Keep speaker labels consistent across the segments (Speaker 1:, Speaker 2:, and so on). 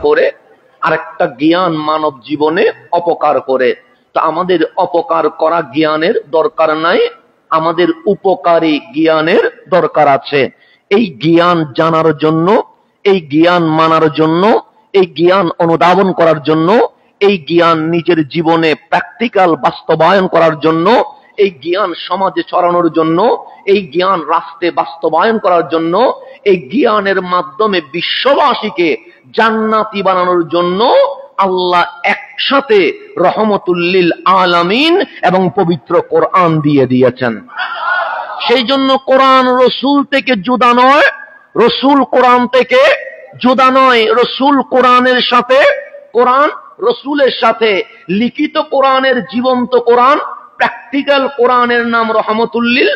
Speaker 1: করে, আরেকটা জ্ঞান মানব জীবনে অপকার করে। তো আমাদের অপকার করা জ্ঞানের দরকার নাই, আমাদের উপকারী জ্ঞানের দরকার আছে। এই জ্ঞান জানার জন্য, এই জ্ঞান মানার জন্য, এই জ্ঞান অনুধাবন করার জন্য, এই জ্ঞান নিজের জীবনে প্র্যাকটিক্যাল বাস্তবায়ন করার জন্য, এই জ্ঞান সমাজে ছড়ানোর জন্য, এই জ্ঞান রাষ্ট্রে বাস্তবায়ন করার জন্য, এই জ্ঞানের মাধ্যমে বিশ্ববাসীকে জান্নাতি বানানোর জন্য আল্লাহ একসাথে রহমতুল্লিল আলামিন এবং পবিত্র কোরআন দিয়ে দিয়েছেন। সেই জন্য কোরআন রসুল থেকে জুদা নয়, রসুল কোরআন থেকে জুদা নয়। রসুল কোরআনের সাথে, কোরআন রসুলের সাথে। লিখিত কোরআনের জীবন্ত কোরআন, প্র্যাকটিক্যাল কোরআনের নাম রহমতুল্লিল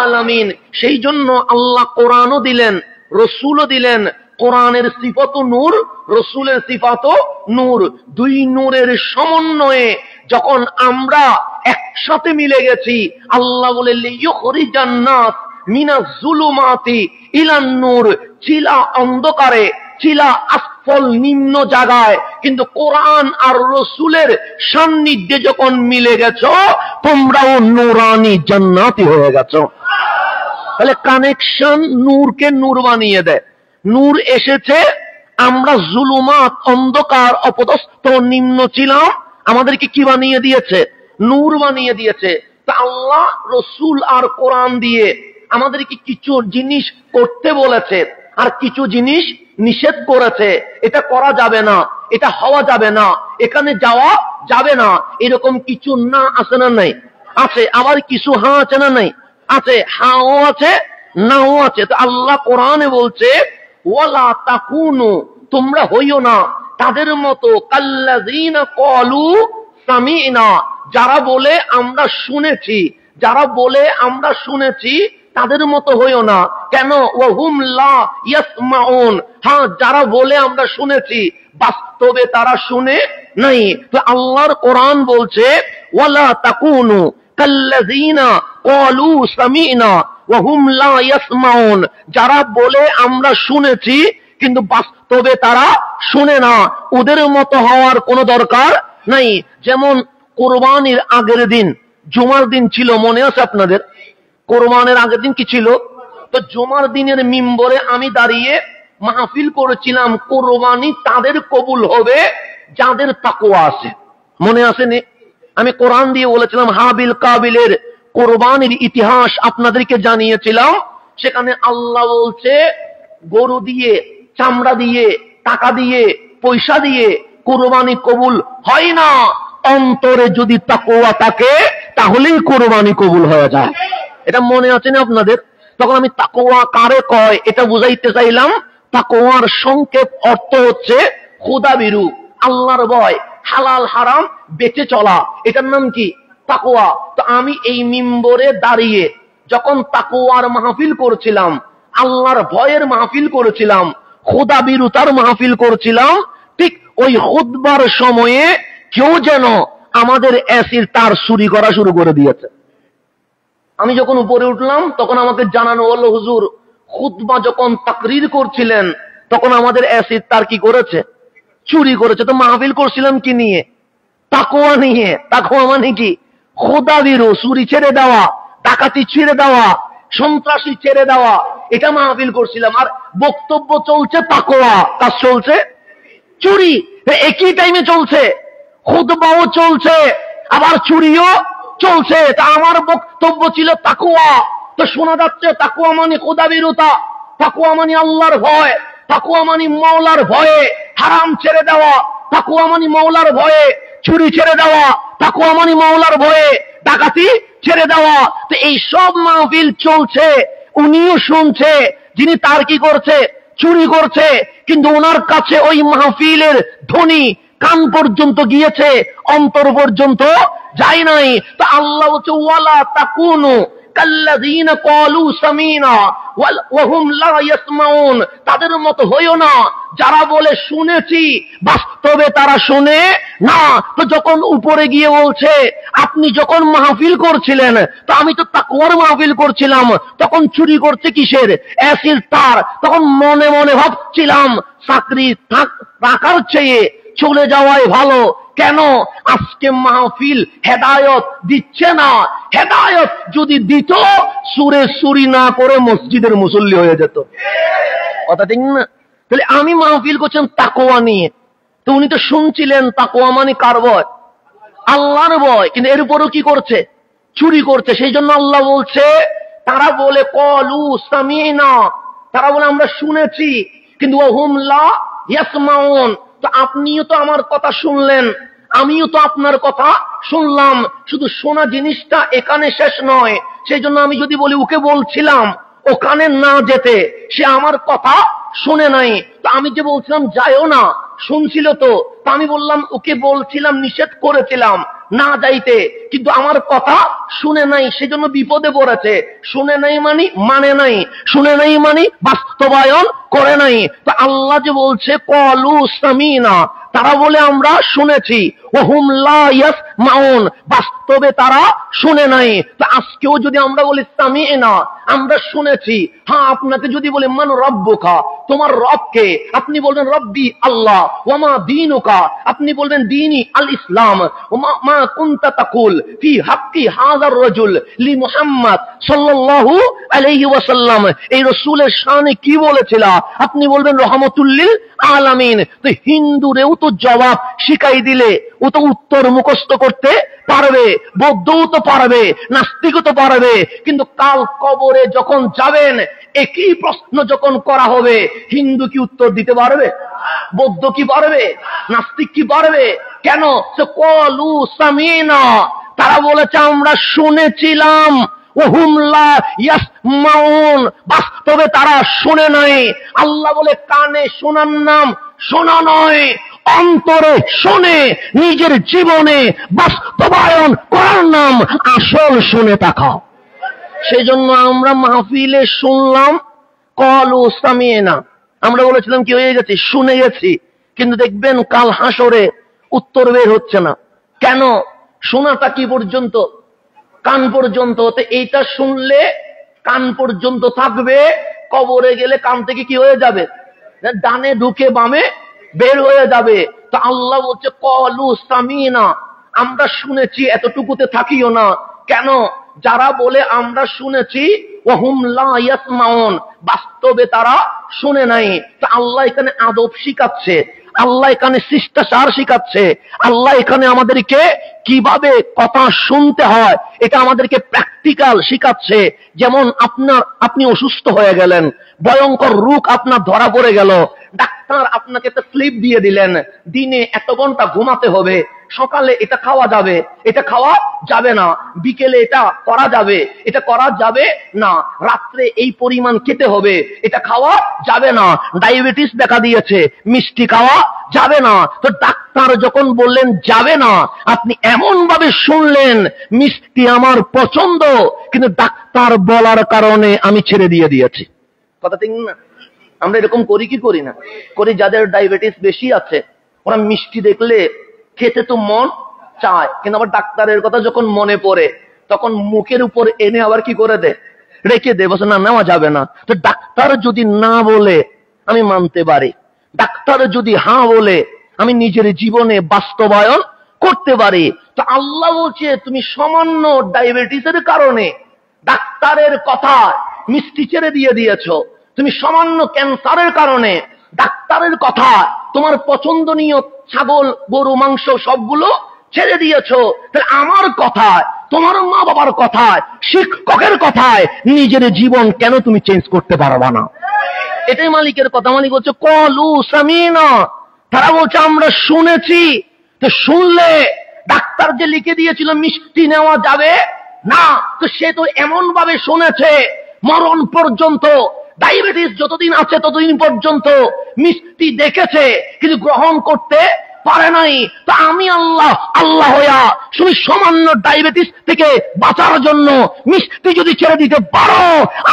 Speaker 1: আলামিন। সেই জন্য আল্লাহ কোরআনও দিলেন, রসুলও দিলেন। কোরআনের সিফাত নূর, রসুলের সিফাত নূর। দুই নূরের সমন্বয়ে যখন আমরা একসাথে মিলে গেছি, আল্লাহ বলে লিইখরিজান নাস মিনাজ যুলুমাতি ইলান নূর। চিলা অন্ধকারে, চিলা আসফল নিম্ন জায়গায়, কিন্তু কোরআন আর রসুলের সান্নিধ্যে যখন মিলে গেছো, তোমরাও নূরানি জান্নাতি হয়ে গেছো। তাহলে কানেকশন নূরকে নূর বানিয়ে দেয়। নূর এসেছে, আমরা জুলুমাত অন্ধকার অপদস্থ নিম্ন ছিলাম, আমাদেরকে কি বানিয়ে দিয়েছে? নূর বানিয়ে দিয়েছে। তা আল্লাহ রসুল আর কোরআন দিয়ে আমাদেরকে কিছু জিনিস করতে বলেছে আর কিছু জিনিস নিষেধ করেছে। এটা করা যাবে না, এটা হওয়া যাবে না, এখানে যাওয়া যাবে না, এরকম কিছু না আছে না নাই? আছে। আবার কিছু হ্যাঁ আছে না নাই? আছে। হাও আছে, নাও আছে। তো আল্লাহ কোরআনে বলছে ওয়ালা তাকুনু, তোমরা হইও না তাদের মতো কাল্লাযিনা ক্বালু সামি'না, যারা বলে আমরা শুনেছি, যারা বলে আমরা শুনেছি, তাদের মতো হইও না। কেন? ওয়াহুম লা ইয়াসমাউন, হ্যাঁ যারা বলে আমরা শুনেছি, বাস্তবে তারা শুনে নাই। তো আল্লাহর কোরআন বলছে ওয়ালা তাকুনু কাল্লাযিনা ক্বালু সামি'না ওয়াহুম লা ইয়াসমাউন, যারা বলে আমরা শুনেছি কিন্তু বাস্তবে তারা শুনে না, ওদের মতো হওয়ার কোনো দরকার নাই। যেমন কোরবানির আগের দিন জুমার দিন ছিল, মনে আছে আপনাদের? কোরবানের আগের দিন কি ছিল? তো জুমার দিনের মিম্বরে আমি দাঁড়িয়ে মাহফিল করেছিলাম, কোরবানি তাদের কবুল হবে যাদের তাকওয়া আছে। মনে আছে নে? আমি কোরআন দিয়ে বলেছিলাম, হাবিল কাবিলের কোরবানির ইতিহাস আপনাদেরকে জানিয়েছিলাম। সেখানে আল্লাহ বলছে গরু দিয়ে, চামড়া দিয়ে, টাকা দিয়ে, পয়সা দিয়ে কোরবানি কবুল হয় না, অন্তরে যদি তাকওয়া থাকে তাহলেই কোরবানি কবুল হয়ে যায়। এটা মনে আছে না আপনাদের? তখন আমি তাকওয়া কারে কয় এটা বুঝাইতে চাইলাম। তাকওয়ার সংক্ষেপ অর্থ হচ্ছে খোদাভীরু, আল্লাহর ভয়, হালাল হারাম বেঁচে চলা, এটার নাম কি? তাকওয়া। তো আমি এই মিম্বরে দাঁড়িয়ে যখন তাকওয়ার মাহফিল করছিলাম, আল্লাহর ভয়ের মাহফিল করেছিলাম, খোদাভীরুতার মাহফিল করছিলাম, ঠিক ওই খুতবার সময়ে কেউ যেন আমাদের এসির তার চুরি করা শুরু করে দিয়েছে। আমি যখন উপরে উঠলাম তখন আমাকে জানানো হলো, হুজুর খুতবা যখন তাকরীর করছিলেন তখন আমাদের এসির তার কি করেছে? চুরি করেছে। তো মাহফিল করছিলাম কি নিয়ে? তাকওয়া নিয়ে। তাকওয়া মানে কি? খোদাভীরু, চুরি ছেড়ে দেওয়া, ডাকাতি ছেড়ে দেওয়া, সন্ত্রাসী ছেড়ে দেওয়া, এটা মাহফিল করছিলাম। আর বক্তব্য চলছে তাকওয়া, কাজ চলছে চুরি, একই টাইমে চলছে। খুতবাও চলছে আবার চুরিও চলছে। তা আমার বক্তব্য ছিল তাকওয়া। তো শোনা যাচ্ছে তাকওয়া মানে খোদাভীরুতা, তাকওয়া মানে আল্লাহর ভয়, তাকওয়া মানে মাওলার ভয়ে হারাম ছেড়ে দেওয়া, তাকওয়া মানে মাওলার ভয়ে চুরি ছেড়ে দেওয়া, তাকওয়া মানে মাওলার ভয়ে ডাকাতি ছেড়ে দেওয়া। তো এই সব মাহফিল চলছে, উনিও শুনছে, যিনি তার কি করছে? চুরি করছে। কিন্তু ওনার কাছে ওই মাহফিলের ধ্বনি কান পর্যন্ত গিয়েছে, অন্তর পর্যন্ত যায় নাই। তো আল্লাহ বলছে ওয়ালা তাকুনু কাল্লাযীনা ক্বালু সামিনা ওয়া হুম লা ইয়াসমাউন, তাদের মতো হইও না যারা বলে শুনেছি বাস্তবে তারা শুনে না। তো যখন উপরে গিয়ে বলছে আপনি যখন মাহফিল করছিলেন তো আমি তো তাকওয়ার মাহফিল করছিলাম, তখন চুরি করছে কিসের? অ্যাসিড তার। তখন মনে মনে ভাবছিলাম চাকরি রাখার চেয়ে চলে যাওয়াই ভালো। কেন? আজকে মাহফিল হেদায়ত দিচ্ছে না। হেদায়ত যদি দিত সুরে সুরি না করে মসজিদের মুসল্লি হয়ে যেত। কথা ঠিক না? তাহলে আমি মাহফিল করছিলাম তাকওয়া নিয়ে, তো উনি তো শুনছিলেন তাকওয়া মানে কার ভয়? আল্লাহর ভয়। কিন্তু এর উপরও কি করছে? চুরি করছে। সেই জন্য আল্লাহ বলছে তারা বলে ক্বালু সামিনা, তারা বলে আমরা শুনেছি, কিন্তু ওয়া হুম লা ইয়াসমাউন। তো আপনিও তো আমার কথা শুনলেন, আমিও তো আপনার কথা শুনলাম। শুধু শোনা জিনিসটা এখানে শেষ নয়। সেই জন্য আমি যদি বলি ওকে বলছিলাম ওখানে না যেতে, সে আমার কথা শুনে নাই। তো আমি যে বলছিলাম যাইও না, শুনছিল তো, আমি বললাম ওকে বলছিলাম, নিষেধ করেছিলাম না যাইতে, কিন্তু আমার কথা শুনে নাই, সেজন্য বিপদে পড়েছে। শুনে নাই মানে মানে নাই, শুনে নাই মানে বাস্তবায়ন করে নাই। তো আল্লাহ যে বলছে ক্বালু সামিনা, তারা বলে আমরা শুনেছি, ওয়া হুম লা ইয়াসমাউন, বাস্তবে তারা শুনে নাই। তো আজকেও যদি আমরা বলি সামিনা, আমরা শুনেছি, হ্যাঁ আপনাকে যদি বলি মান রব্বুকা, তোমার রবকে, আপনি বলবেন রব্বি আল্লাহ, ওয়া মা দীনুকা, আপনি বলবেন দীনি আল ইসলাম, ওয়া মা কুনতা তাকুল ফি হাক্কি হাযার রাজুল লি মুহাম্মদ সাল্লাল্লাহু আলাইহি ওয়াসাল্লাম, এই রাসূলের শানে কি বলেছিল? আপনি বলবেন রাহমাতুল লিল আলামিন। তো হিন্দুরেও তো জবাব শিখাই দিলে ও তো উত্তর মুখস্থ করতে পারবে, বৌদ্ধও তো পারবে, নাস্তিকও তো পারবে, কিন্তু কাল কবরে যখন যাবেন একই প্রশ্ন যখন করা হবে, হিন্দু কি উত্তর দিতে পারবে? বৌদ্ধ কি পারবে? নাস্তিক কি পারবে? কেন? সে ক্বালু সামিনা, তারা বলেছে আমরা শুনেছিলাম, ওয়া হুম লা ইয়াসমাউন, বাস্তবে তারা শুনে নাই। আল্লাহ বলে কানে শোনার নাম শোনা নয়, অন্তরে শুনে নিজের জীবনে বাস্তবায়ন করার নাম আসল শুনে থাকা। সেই জন্য আমরা মাহফিলে শুনলাম ক্বালু সামিনা, আমরা বলেছিলাম কি হয়ে গেছে? শুনে গেছি। কিন্তু দেখবেন কাল হাসরে উত্তর বের হচ্ছে না। কেন? শোনাটা কি পর্যন্ত? কান পর্যন্ত। তো এইটা শুনলে কান পর্যন্ত থাকবে, কবরে গেলে কান থেকে কি হয়ে যাবে? ডানে ঢুকে বামে বের হয়ে যাবে। তো আল্লাহ বলছে ক্বালু সামিনা, আমরা শুনেছি, এতটুকুতে থাকিও না। কেন? যারা বলে আমরা শুনেছি ওয়া হুম লা ইয়াসমাউন, বাস্তবে তারা শুনে নাই। তো আল্লাহ এখানে আদব শিখাচ্ছে, আল্লাহ এখানে শিষ্টাচার শিখাচ্ছে, আল্লাহ এখানে আমাদেরকে কিভাবে কথা শুনতে হয় এটা আমাদেরকে প্র্যাকটিক্যাল শিখাচ্ছে। যেমন আপনি অসুস্থ হয়ে গেলেন, ভয়ঙ্কর রোগ আপনার ধরা পড়ে গেল, ডাক্তার আপনাকে একটা স্লিপ দিয়ে দিলেন, দিনে এত ঘন্টা ঘুমাতে হবে, সকালে এটা খাওয়া যাবে, এটা খাওয়া যাবে না, বিকেলে এটা করা যাবে, এটা করা যাবে না, রাত্রে এই পরিমাণ খেতে হবে, এটা খাওয়া যাবে না, ডায়াবেটিস দেখা দিয়েছে, মিষ্টি খাওয়া যাবে না। তো ডাক্তার যখন বললেন যাবে না, আপনি এমন ভাবে শুনলেন মিষ্টি আমার পছন্দ, কিন্তু ডাক্তার বলার কারণে আমি ছেড়ে দিয়েছি। কথা ঠিক না? আমরা এরকম করি কি করি না? করি। যাদের ডায়াবেটিস বেশি আছে ওরা মিষ্টি দেখলে খেতে তো মন চায়, কিন্তু আবার ডাক্তারের কথা যখন মনে পড়ে তখন মুখের উপর এনে আবার কি করে দে? রেখে দে, বসে না নেওয়া যাবে না। তো ডাক্তার যদি না বলে আমি মানতে পারি, ডাক্তার যদি হ্যাঁ বলে আমি নিজের জীবনে বাস্তবায়ন করতে পারি। তো আল্লাহ বলছে তুমি সামান্য ডায়াবেটিসের কারণে ডাক্তারের কথা মিষ্টি ছেড়ে দিয়েছো, তুমি সামান্য ক্যান্সারের কারণে ডাক্তারের কথা, তোমার পছন্দনীয় ছাগল গরু মাংস সবগুলো ছেড়ে দিয়েছো। তাহলে আমার কথায়, তোমার মা বাবার কথায়, শিক্ষকের কথায় নিজের জীবন কেন তুমি চেঞ্জ করতে পারবা না? এটাই মালিকের কথা। মালিক বলছে ক্বালু সামিনা, তারা বলছে আমরা শুনেছি। তো শুনলে ডাক্তার যে লিখে দিয়েছিল মিষ্টি নেওয়া যাবে না, তো সে তো এমন ভাবে শুনেছে মরণ পর্যন্ত, ডায়াবেটিস যতদিন আছে ততদিন পর্যন্ত মিষ্টি দেখেছে কিন্তু গ্রহণ করতে পারে নাই। তা আমি আল্লাহ আল্লাহ হইয়া তুমি সামান্য ডায়াবেটিস থেকে বাঁচার জন্য মিষ্টি যদি ছেড়ে দিতে পারো,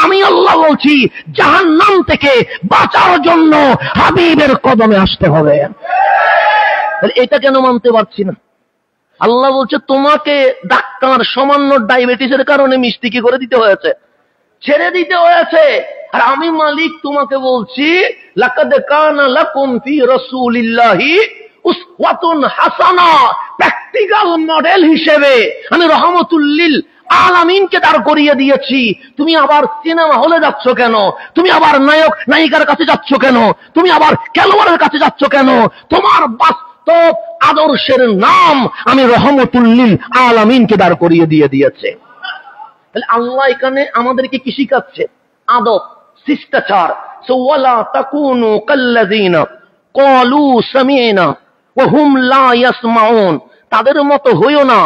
Speaker 1: আমি আল্লাহ বলছি জাহান্নাম থেকে বাঁচার জন্য হাবিবের কদমে আসতে হবে। এটা কেন মানতে পারছি না? আল্লাহ বলছে তোমাকে ডাক্তার সামান্য ডায়াবেটিসের কারণে মিষ্টি কি করে দিতে হয়েছে, ছেড়ে দিতে হয়েছে। আর আমি মালিক তোমাকে বলছি লাকাদ কানা লাকুম ফি রাসূলিল্লাহি উসওয়াতুন হাসানা, প্র্যাকটিক্যাল মডেল হিসেবে আমি রহমাতুল লিল আলামিনকে দাঁড় করিয়ে দিয়েছি। তুমি আবার সিনেমা হলে যাচ্ছ কেন? তুমি আবার নায়ক নায়িকার কাছে যাচ্ছ কেন? তুমি আবার খেলোয়াড়ের কাছে যাচ্ছ কেন? তোমার বাস্তব আদর্শের নাম আমি রহমাতুল লিল আলামিনকে দাঁড় করিয়ে দিয়েছে। তাহলে আল্লাহ এখানে আমাদেরকে কি শিখাচ্ছে? আদব, শিষ্টাচার। ওয়ালা তাকুনু কাল্লাযিনা ক্বালু সামি'না ওয়া হুম লা ইয়াসমাউন, তাদের মতো হইও না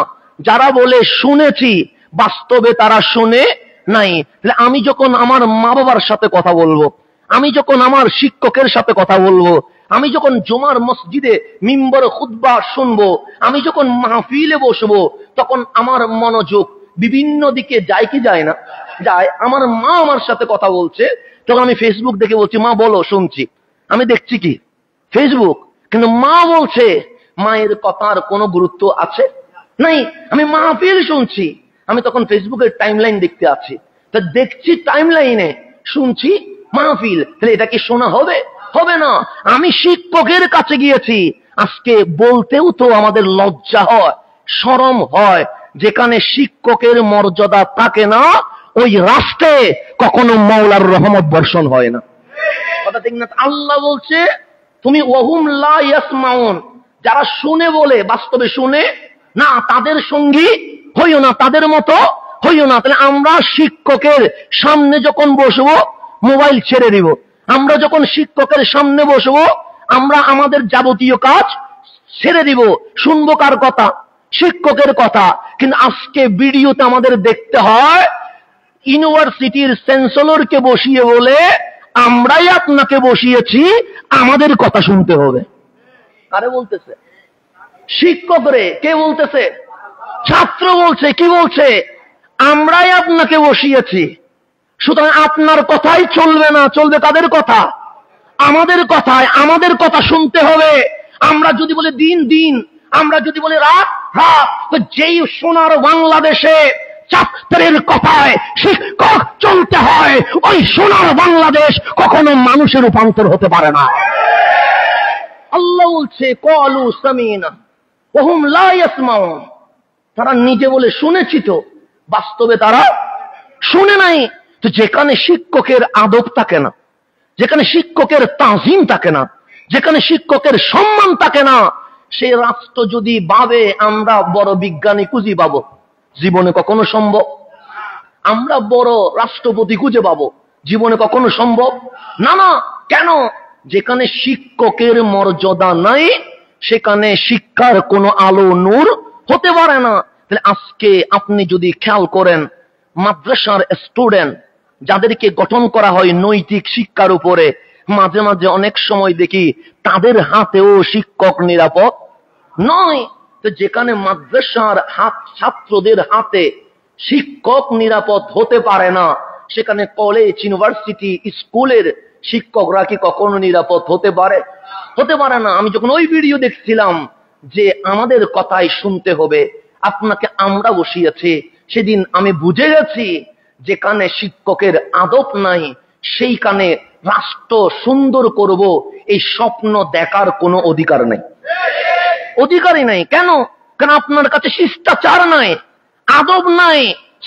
Speaker 1: যারা বলে শুনেছি বাস্তবে তারা শুনে নাই। তাহলে আমি যখন আমার মা বাবার সাথে কথা বলবো, আমি যখন আমার শিক্ষকের সাথে কথা বলবো, আমি যখন জুমার মসজিদে মিম্বরে খুতবা শুনবো, আমি যখন মাহফিলে বসবো, তখন আমার মনোযোগ বিভিন্ন দিকে যায় কি যায় না? যায়। আমার মা আমার সাথে কথা বলছে, তখন আমি ফেসবুক দেখে বলছি মা বলো, শুনছি। আমি দেখছি কি? ফেসবুক। কিন্তু মা বলছে, মায়ের কথার কোনো গুরুত্ব আছে নাই। আমি মাহফিল শুনছি, আমি তখন ফেসবুকের টাইমলাইন দেখতে আছি, তা দেখছি টাইমলাইনে, শুনছি মাহফিল। তাহলে এটা কি শোনা হবে? হবে না। আমি শিক্ষকের কাছে গিয়েছি, আজকে বলতেও তো আমাদের লজ্জা হয়, শরম হয়, যেখানে শিক্ষকের মর্যাদা থাকে না ওই রাষ্ট্রে কখনো মাওলার রহমত বর্ষণ হয় না। কথা ঠিক না? আল্লাহ বলছে তুমি ওয়াহুম লা ইয়াসমাউন, যারা শুনে বলে বাস্তবে শুনে না, তাদের সঙ্গী হইও না, তাদের মতো হইও না। তাহলে আমরা শিক্ষকের সামনে যখন বসবো মোবাইল ছেড়ে দিব, আমরা যখন শিক্ষকের সামনে বসবো আমরা আমাদের যাবতীয় কাজ ছেড়ে দিব, শুনবো কার কথা? শিক্ষকের কথা। কিন্তু আজকে ভিডিওতে আমাদের দেখতে হয় ইউনিভার্সিটির চ্যান্সেলরকে বসিয়ে বলে আমরাই আপনাকে বসিয়েছি, আমাদের কথা শুনতে হবে। কারে বলতেছে? শিক্ষক রে। কে বলতেছে? ছাত্র বলছে। কি বলছে? আমরাই আপনাকে বসিয়েছি, সুতরাং আপনার কথাই চলবে না, চলবে কাদের কথা? আমাদের কথায়। আমাদের কথা শুনতে হবে। আমরা যদি বলি দিন দিন, আমরা যদি বলি রাত রাত, তো যেই সোনার বাংলাদেশে ছাত্রের কথায় শিক্ষক চলতে হয়, ওই সোনার বাংলাদেশ কখনো মানুষের রূপান্তর হতে পারে না। আল্লাহ বলছে ক্বালু সামি'না ওয়া হুম লা ইয়াসমাউন, তারা নিজে বলে শুনেছি, তো বাস্তবে তারা শুনে নাই। তো যেখানে শিক্ষকের আদব থাকে না, যেখানে শিক্ষকের তাজিম থাকে না, যেখানে শিক্ষকের সম্মান থাকে না, সেই রাষ্ট্র যদি ভাবে আমরা বড় বিজ্ঞানী খুঁজে পাবো, জীবনে কখনো সম্ভব? আমরা বড় রাষ্ট্রপতি খুঁজে পাবো, জীবনে কখনো সম্ভব না। না কেন? যেখানে শিক্ষকের মর্যাদা নাই সেখানে শিক্ষার কোনো আলো নূর হতে পারে না। তাহলে আজকে আপনি যদি খেয়াল করেন, মাদ্রাসার স্টুডেন্ট যাদেরকে গঠন করা হয় নৈতিক শিক্ষার উপরে, মাঝে মাঝে অনেক সময় দেখি তাদের হাতেও শিক্ষক নিরাপদ নয়। তো যেখানে মাদ্রাসার ছাত্রদের হাতে শিক্ষক নিরাপদ হতে পারে না, সেখানে কলেজ ইউনিভার্সিটি স্কুলের শিক্ষকরা কি কখনো নিরাপদ হতে পারে? হতে পারে না। আমি যখন ওই ভিডিও দেখছিলাম যে আমাদের কথাই শুনতে হবে, আপনাকে আমরা বসিয়েছি, সেদিন আমি বুঝে গেছি যেখানে শিক্ষকের আদব নাই সেইখানে রাষ্ট্র সুন্দর করব এই স্বপ্ন দেখার কোনো অধিকার নেই, অধিকারই নাই। কেন? কারণ আপনার কাছে শিষ্টাচার নাই, আদব নাই,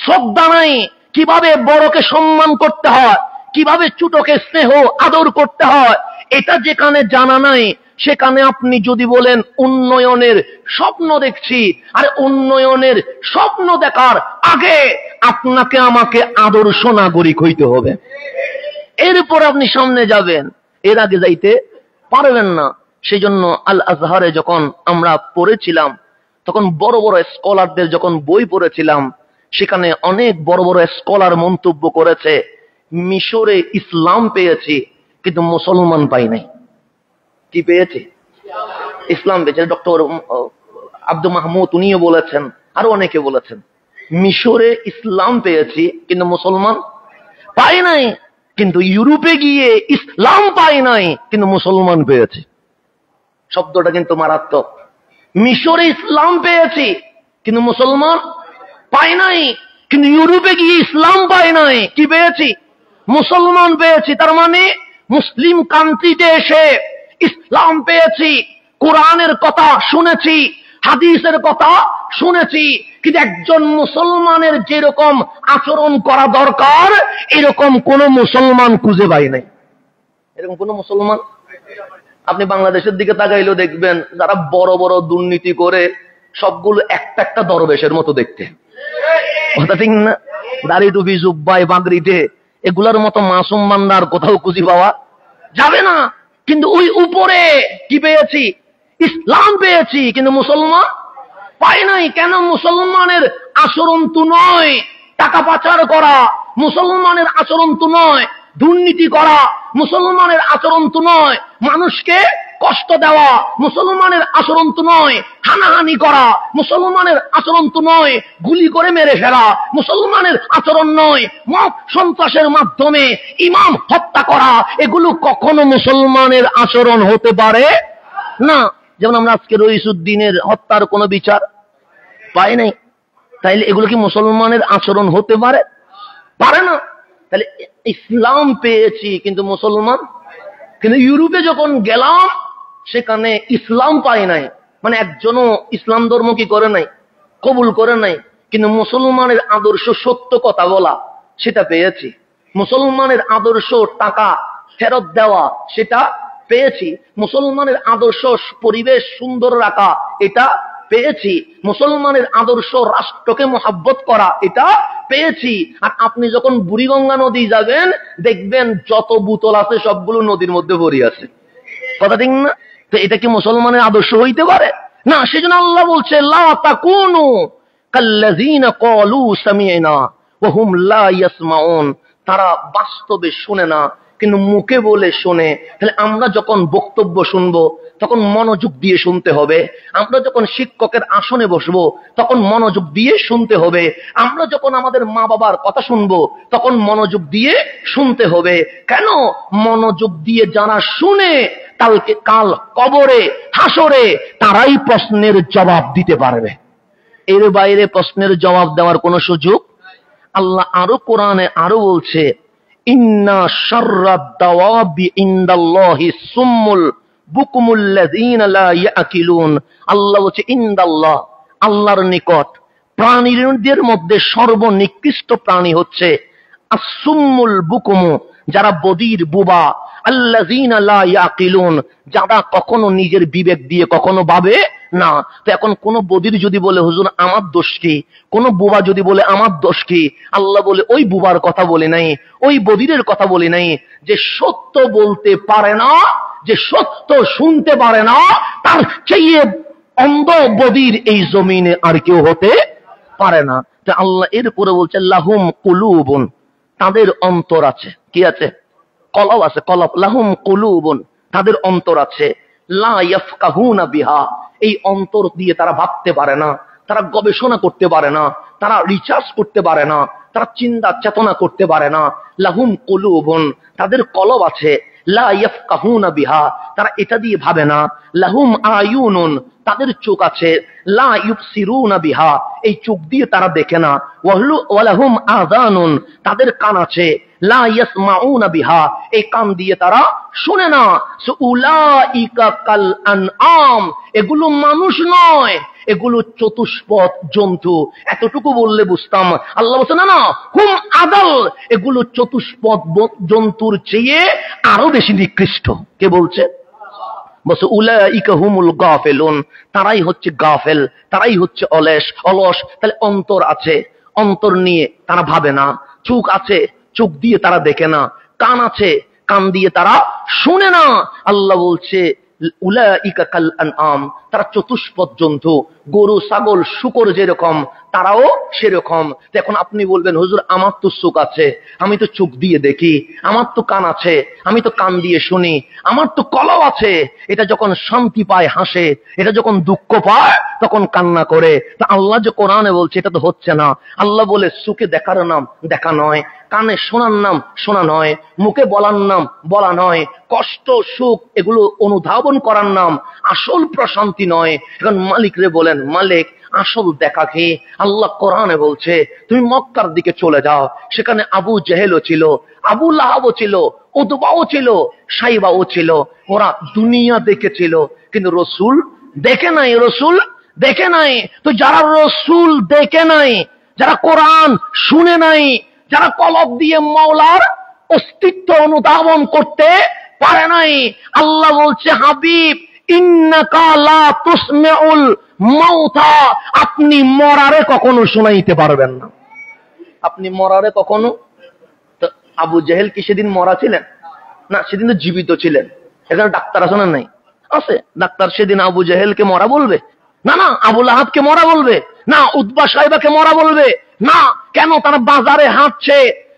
Speaker 1: শ্রদ্ধা নাই, কিভাবে বড়কে সম্মান করতে হয়, কিভাবে ছোটকে স্নেহ আদর করতে হয়, এটা যেখানে জানা নাই, সেখানে আপনি যদি বলেন উন্নয়নের স্বপ্ন দেখছি, আর উন্নয়নের স্বপ্ন দেখার আগে আপনাকে আমাকে আদর্শ নাগরিক হইতে হবে, এরপর আপনি সামনে যাবেন, এর আগে যাইতে পারবেন না। সেই জন্য আল আজহারে যখন আমরা পড়েছিলাম, তখন বড় বড় স্কলারদের যখন বই পড়েছিলাম, সেখানে অনেক বড় বড় স্কলার মন্তব্য করেছে মিশরে ইসলাম পেয়েছি কিন্তু মুসলমান পাই নাই। কি পেয়েছি? ইসলাম পেয়েছে। ডক্টর আব্দুল মাহমুদ উনিও বলেছেন, আরো অনেকে বলেছেন, মিশরে ইসলাম পেয়েছি কিন্তু মুসলমান পাই নাই, কিন্তু ইউরোপে গিয়ে ইসলাম পাই নাই কিন্তু মুসলমান পেয়েছি। শব্দটা কিন্তু মারাত্মক। মিশরে ইসলাম পেয়েছি কিন্তু মুসলমান পাই নাই, কিন্তু ইউরোপে গিয়ে ইসলাম পাই নাই, কি পেয়েছি? মুসলমান পেয়েছি। তার মানে মুসলিম কান্ট্রিতে এসে ইসলাম পেয়েছি, কোরআনের কথা শুনেছি, হাদিসের কথা শুনেছি, কিন্তু একজন মুসলমানের যেরকম আচরণ করা দরকার এরকম কোন মুসলমান খুঁজে পাই নাই। এরকম কোন মুসলমান আপনি বাংলাদেশের দিকে তাকাইলেও দেখবেন যারা বড় বড় দুর্নীতি করে সবগুলো একটা একটা দরবেশের মতো দেখতে, কথা ঠিক না? দাড়ি টুপি জুব্বাই বাগড়িতে এগুলার মতো মাসুম বান্দার কোথাও খুঁজি পাওয়া যাবে না। কিন্তু ওই উপরে কি পেয়েছি? ইসলাম পেয়েছি, কিন্তু মুসলমান পাই নাই। কেন? মুসলমানের আচরণ তো নয় টাকা পাচার করা, মুসলমানের আচরণ তো নয় দুর্নীতি করা, মুসলমানের আচরণ তো নয় মানুষকে কষ্ট দেওয়া, মুসলমানের আচরণ তো নয় হানাহানি করা, মুসলমানের আচরণ তো নয় গুলি করে মেরে ফেলা, মুসলমানের আচরণ নয় মত সন্ত্রাসের মাধ্যমে ইমাম হত্যা করা। এগুলো কখনো মুসলমানের আচরণ হতে পারে না। যেমন আমরা আজকে রইসুদ্দিনের হত্যার কোনো বিচার পাই নাই, তাইলে এগুলো কি মুসলমানের আচরণ হতে পারে? পারে না। তাহলে ইসলাম পেয়েছি কিন্তু মুসলমান, কিন্তু ইউরোপে যখন গেলাম সেখানে ইসলাম পাই নাই, মানে একজনও ইসলাম ধর্ম কি করে নাই, কবুল করে নাই, কিন্তু মুসলমানের আদর্শ সত্য কথা বলা সেটা পেয়েছি, মুসলমানের আদর্শ টাকা ফেরত দেওয়া সেটা পেয়েছি, মুসলমানের আদর্শ পরিবেশ সুন্দর রাখা এটা পেয়েছি, মুসলমানের আদর্শ রাষ্ট্রকে মহাব্বত করা এটা পেয়েছি। আর আপনি যখন বুড়িগঙ্গা নদী যাবেন দেখবেন যত বোতল আছে সবগুলো নদীর মধ্যে ভরি আছে, কথা ঠিক না? তো এটা কি মুসলমানের আদর্শ হইতে পারে না? সেজন্য আল্লাহ বলছে লা তাকুনু কাল্লাযিনা ক্বালু সামি'না ওয়া হুম লা ইয়াসমাউন, তারা বাস্তবে শুনে না কিন্তু মুখে বলে শোনে। তাহলে আমরা যখন বক্তব্য শুনবো তখন মনোযোগ দিয়ে শুনতে হবে, আমরা যখন শিক্ষকের আসনে বসবো তখন মনোযোগ দিয়ে শুনতে হবে, আমরা যখন আমাদের মা বাবার কথা শুনবো তখন মনোযোগ দিয়ে শুনতে হবে। কেন? মনোযোগ দিয়ে যারা শুনে কাল কবরে হাসরে তারাই প্রশ্নের জবাব দিতে পারবে, এর বাইরে প্রশ্নের জবাব দেওয়ার কোনো সুযোগ। আল্লাহ আরো কোরআনে আরো বলছে ইন্না শাররাদ দাওয়াবি ইনদাল্লাহি সুম্মুল বুকুমুল্লাযীনা লা ইয়াকিলুন। আল্লাহ বলছে ইনদাল্লাহ, আল্লাহর নিকট প্রাণীদের মধ্যে সর্বনিকৃষ্ট প্রাণী হচ্ছে আসুম্মুল বুকুমু, যারা বধির বুবা, আল্লাযীনা লা ইয়াকিলুন, যারা কখনো নিজের বিবেক দিয়ে কখনো ভাবে না। তো এখন কোন বধির যদি বলে হুজুর আমার দোষ কি, কোন বুবা যদি বলে আমার দোষ কি, আল্লাহ বলে ওই বুবার কথা বলে নাই, ওই বধিরের কথা বলে নাই, যে সত্য বলতে পারে না, যে সত্য শুনতে পারে না, তার চেয়ে অন্ধ বধির এই জমিনে আর কেউ হতে পারে না। তো আল্লাহ এরপরে বলছে লাহুম কুলুবুন, তাদের অন্তর আছে, কি আছে? কলব আছে, কলব। লাহুম কুলুবুন, তাদের অন্তর আছে, লা ইয়াফকাহুনা বিহা, এই অন্তর দিয়ে তারা ভাবতে পারে না, তারা গবেষণা করতে পারে না, তারা রিসার্চ করতে পারে না, তারা চিন্তা চেতনা করতে পারে না। লাহুম কুলুবুন, তাদের কলব আছে, লা ইয়াফকাহুনা বিহা, তারা এটা দিয়ে ভাবে না। লাহুম আয়ুনুন, তাদের চোখ আছে, লা ইউবসিরুনা বিহা, এই চোখ দিয়ে তারা দেখে না। ওয়া লাহুম আযানুন, তাদের কান আছে, লা ইয়াসমাউনা বিহা, এই কান দিয়ে তারা শুনে না। উলাইকা কাল আনআম, এগুলো মানুষ নয়, এগুলো চতুষ্পদ জন্তু। এতটুকু বললে বুঝতাম। আল্লাহ বলছে না না, হুম আদাল, এগুলো চতুষ্পদ জন্তুর চেয়ে আরো বেশি নিকৃষ্ট। কে বলছে? বলছে উলাইকা হুমুল গাফিলুন, তারাই হচ্ছে গাফেল, তারাই হচ্ছে অলস। তাহলে অন্তর আছে, অন্তর নিয়ে তারা ভাবে না, চোখ আছে, চোখ দিয়ে তারা দেখে না, কান আছে, কান দিয়ে তারা শুনে না। আল্লাহ বলছে উলাইকা কাল আনআম, তারা চতুষ্পদ জন্তু। গরু ছাগল শুকর যেরকম তারাও সেরকম। এখন আপনি বলবেন হুজুর আমার তো চোখ আছে, আমি তো চোখ দিয়ে দেখি, আমার তো কান আছে, আমি তো কান দিয়ে শুনি, আমার তো কলব আছে, এটা যখন শান্তি পায় হাসে, এটা যখন দুঃখ পায় তখন কান্না করে। তা আল্লাহ যে কোরআনে বলছে এটা তো হচ্ছে না। আল্লাহ বলে চোখে দেখার নাম দেখা নয়, কানে শোনার নাম শোনা নয়, মুখে বলার নাম বলা নয়, কষ্ট সুখ এগুলো অনুধাবন করার নাম আসল প্রশান্তি নয়। এখন মালিক রে বলেন মালিক আসল দেখা কি? আল্লাহ কোরআনে বলছে তুমি মক্কার দিকে চলে যাও, সেখানে আবু জেহেলও ছিল, আবু লাহাবও ছিল, উতবাও ছিল, সাইবাও ছিল। ওরা দুনিয়া দেখেছিল কিন্তু রসুল দেখে নাই। রসুল দেখে নাই। তো যারা রসুল দেখে নাই, যারা কোরআন শুনে নাই, যারা কলব দিয়ে মাওলার অস্তিত্ব অনুধাবন করতে পারে নাই, আল্লাহ বলছে হাবিব ইন্নাকা লা তুসমিউল মাউতা, আপনি মরারে কখনো শোনাইতে পারবেন না। আপনি মরারে কখনো, তো আবু জেহেল কি সেদিন মরা ছিলেন? না, সেদিন তো জীবিত ছিলেন। এখানে ডাক্তার আছে না? নাই, আছে। ডাক্তার সেদিন আবু জেহেলকে মরা বলবে না? না। আবু লাহাবকে মরা বলবে না? উতবা সাইবাকে মরা বলবে না? কেন? তারা বাজারে হাঁটছে,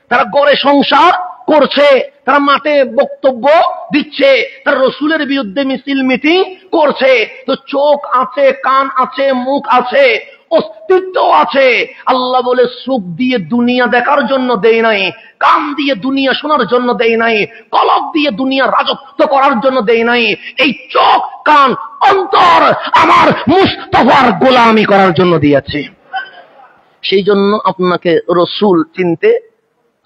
Speaker 1: তারা গড়ে সংসার করছে, তারা মাঠে বক্তব্য দিচ্ছে, তারা রসুলের বিরুদ্ধে মিছিল মিটিং করছে। তো চোখ আছে, কান আছে, মুখ আছে, অস্তিত্ব আছে। আল্লাহ বলে চোখ দিয়ে দুনিয়া দেখার জন্য দেই নাই, কান দিয়ে দুনিয়া শোনার জন্য দেই নাই, কলব দিয়ে দুনিয়া রাজত্ব করার জন্য দেই নাই। এই চোখ কান অন্তর আমার মুস্তাফার গোলামি করার জন্য দিয়েছি। সেই জন্য আপনাকে রসুল চিনতে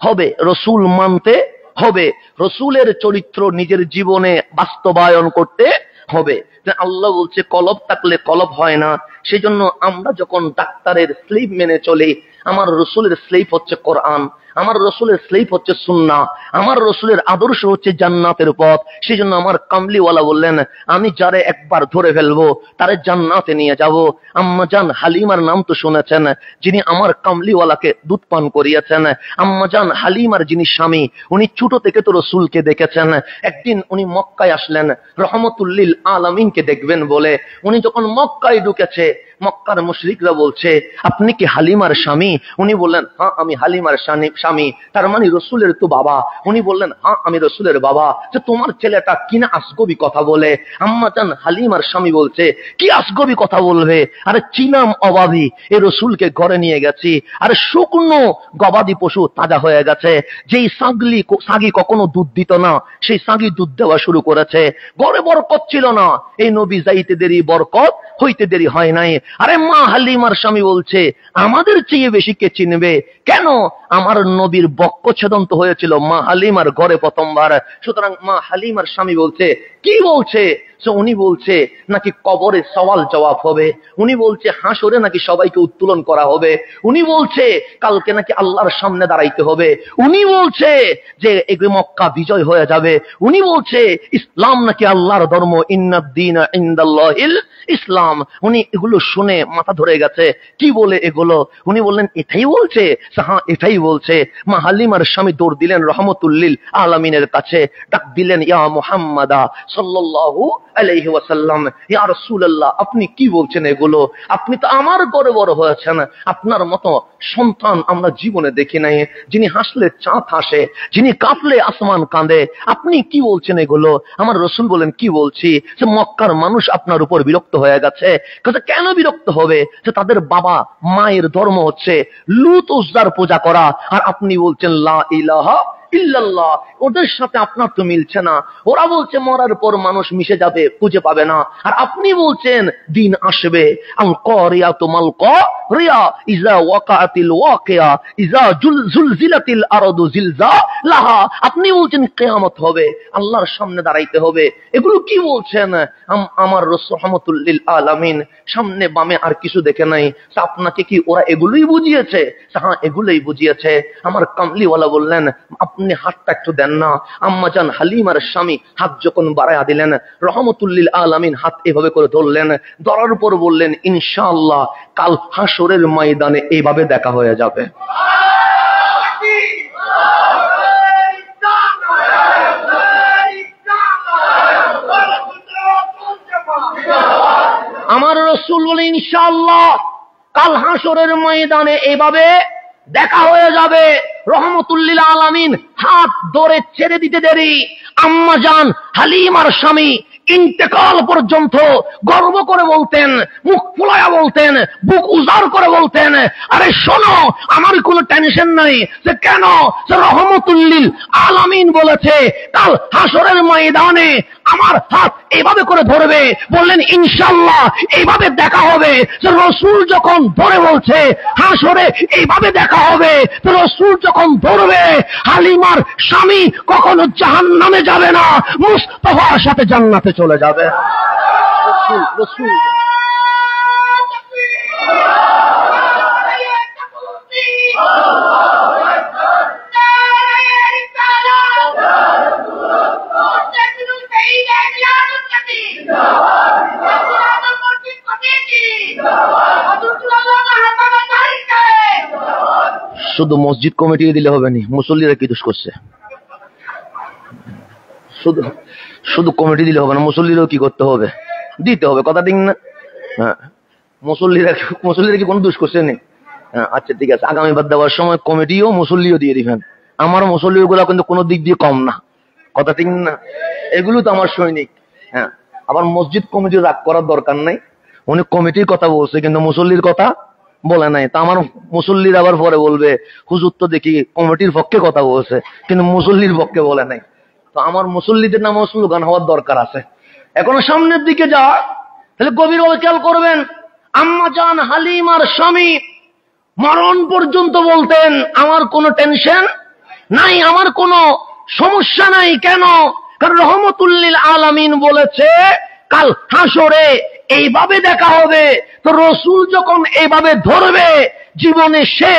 Speaker 1: হবে, রসুল মানতে হবে, রসুলের চরিত্র নিজের জীবনে বাস্তবায়ন করতে হবে। আল্লাহ বলছে কলব থাকলে কলব হয় না। সেই জন্য আমরা যখন ডাক্তারের স্লিপ মেনে চলি, আমার রসুলের স্লিপ হচ্ছে কোরআন, আমার রসুলের স্লিপ হচ্ছে সুন্নাহ, আমার রসুলের আদর্শ হচ্ছে জান্নাতের পথ। সেই জন্য আমার কামলিওয়ালা বললেন আমি যারে একবার ধরে ফেলবো তারে জান্নাতে নিয়ে যাব। আম্মা জান হালিমার নাম তো শুনেছেন, যিনি আমার কামলিওয়ালাকে দুধ পান করিয়েছেন। আম্মা জান হালিমার যিনি স্বামী, উনি ছোট থেকে তো রসুলকে দেখেছেন। একদিন উনি মক্কায় আসলেন রহমতুল্লিল আলামিনকে দেখবেন বলে। উনি যখন মক্কায় ঢুকেছে, মক্কার মুশরিকরা বলছে আপনি কি হালিমার স্বামী? উনি বললেন হ্যাঁ আমি হালিমার স্বামী। তার মানে রসুলের তো বাবা। উনি বললেন হ্যাঁ আমি রসুলের বাবা। যে তোমার ছেলেটা কিনা আসগবি কথা বলে। আম্মা জান হালিমার স্বামী বলছে কি আসগবি কথা বলবে? আরে চিনাম অবাধি এ রসুলকে ঘরে নিয়ে গেছি, আরে শুকনো গবাদি পশু তাজা হয়ে গেছে। যেই সাগি কখনো দুধ দিত না, সেই সাগি দুধ দেওয়া শুরু করেছে। ঘরে বরকত ছিল না, এই নবী যাইতে দেরি বরকত হইতে দেরি হয় নাই। আরে মা হালিমার স্বামী বলছে আমাদের চেয়ে বেশি কে চিনবে? কেন? আমার নবীর বক্ষ ছেদন তো হয়েছিল মা হালিমার ঘরে প্রথমবার। সুতরাং মা হালিমার স্বামী বলছে কি বলছে? উনি বলছে নাকি কবরে সওয়াল জবাব হবে, উনি বলছে হাসরে নাকি সবাইকে উত্তোলন করা হবে, উনি বলছে কালকে নাকি আল্লাহর সামনে দাঁড়াইতে হবে, উনি বলছে যে মক্কা বিজয় হয়ে যাবে, উনি বলছে ইসলাম নাকি আল্লাহর ধর্ম, ইন্নাদ-দীন ইনদাল্লাহিল ইসলাম। উনি এগুলো শুনে মাথা ধরে গেছে। কি বলে এগুলো? উনি বললেন এটাই বলছে? হ্যাঁ এটাই বলছে। মা হালিমার স্বামী দৌড় দিলেন রহমতুল্লিল আলামিনের কাছে, ডাক দিলেন ইয়া মুহাম্মাদা সাল্লাল্লাহু আলাইহি ওয়াসাল্লাম, ইয়া রাসূলুল্লাহ আপনি কি বলছেন এগুলো? আপনি তো আমার ঘরে বড় হয়েছেন, আপনার মতো সন্তান আমরা জীবনে দেখি নাই, যিনি হাসলে চাঁদ হাসে, যিনি কাঁপলে আসমান কাঁদে। আপনি কি বলছেন এগুলো? আমার রসুল বলেন কি বলছি? যে মক্কার মানুষ আপনার উপর বিরক্ত হয়ে গেছে। কেন বিরক্ত হবে? যে তাদের বাবা মায়ের ধর্ম হচ্ছে লুত উজ্জার পূজা করা, আর আপনি বলছেন লা ইলাহা ইল্লাল্লাহ। ওদের সাথে আপনার তো মিলছে না। ওরা বলছে মরার পর মানুষ মিশে যাবে, খুঁজে পাবে না, আর আপনি বলছেন দিন আসবে। আল কারিয়াতু মাল কারিয়া ইজা ওয়াকাতিল ওয়াকিয়া ইজা জুলজিলাতিল আরদু জিলজালাহা। আপনি বলছেন কিয়ামত হবে, আল্লাহর সামনে দাঁড়াইতে হবে। এগুলো কি বলছেন? আমার রাসূল রাহমাতুল্লিল আলামিন সামনে বামে আর কিছু দেখে নাই। আপনাকে কি ওরা এগুলোই বুঝিয়েছে? হ্যাঁ এগুলোই বুঝিয়েছে। আমার কামলিওয়ালা বললেন আপনি হাতটা একটু দেন না। আম্মা জান হালিমার স্বামী হাত যখন বাড়ায়া দিলেন, রহমতুল্লিল আলামিন হাত এভাবে করে ধরলেন, ধরার উপর বললেন ইনশাআল্লাহ কাল হাসরের ময়দানে এইভাবে দেখা হয়ে যাবে। আমার রাসূল বলে ইনশাআল্লাহ কাল হাসরের ময়দানে এভাবে দেখা হয়ে যাবে। রহমতুল লিল আলামিন হাত ধরে ছেড়ে দিতে দেরি আম্মা জান হালিমার স্বামী ইন্তেকাল পর্যন্ত গর্ব করে বলতেন, মুখ ফুলায়া বলতেন, বুক উজাড় করে বলতেন, আরে শোনো আমার কোনো টেনশন নাই। যে কেন? যে রহমতুল লিল আলামিন বলেছে কাল হাসরের ময়দানে আমার হাত এইভাবে করে ধরবে। বললেন ইনশাআল্লাহ এইভাবে দেখা হবে। যে রাসূল যখন ধরে বলছে হাসরে এইভাবে দেখা হবে, তো রাসূল যখন ধরবে হালিমার স্বামী কখনো জাহান্নামে যাবে না, মুস্তাফার সাথে জান্নাতে চলে যাবে। রাসূল রাসূল শুধু মসজিদ কমিটি দিলে হবে না, মুসল্লিরা কি দোষ করছে? শুধু কমিটি দিলে হবে না, মুসল্লিরাও কি করতে হবে? দিতে হবে, কথা ঠিক না? হ্যাঁ, মুসল্লিরা কি কোনো দোষ করছে না? হ্যাঁ, আচ্ছা ঠিক আছে, আগামীবার দেওয়ার সময় কমিটিও মুসল্লিও দিয়ে দিবেন। আমার মুসল্লি গুলা কিন্তু কোনো দিক দিয়ে কম না, কথা ঠিক না? এগুলো তো আমার সৈনিক। হ্যাঁ, আবার মসজিদ কমিটি রাগ করার দরকার নাই, উনি কমিটির কথা বলছে কিন্তু মুসল্লির কথা বলে নাই। তা আমার মুসল্লির আবার পরে বলবে হুজুর তো দেখি কমিটির পক্ষে কথা বলছে কিন্তু মুসল্লির পক্ষে বলে নাই। তো আমার মুসল্লিদের নামও স্লোগান হওয়ার দরকার আছে। এখনো সামনের দিকে যা, তাহলে গভীরভাবে খেয়াল করবেন। আম্মা জান হালিমার স্বামী মরণ পর্যন্ত বলতেন আমার কোনো টেনশন নাই, আমার কোনো সমস্যা নাই। কেন? কারণ রহমতুল লিল আলামিন বলেছে কাল হাসরে এইভাবে দেখা হবে। তো রাসূল যখন এইভাবে ধরবে জীবনে সে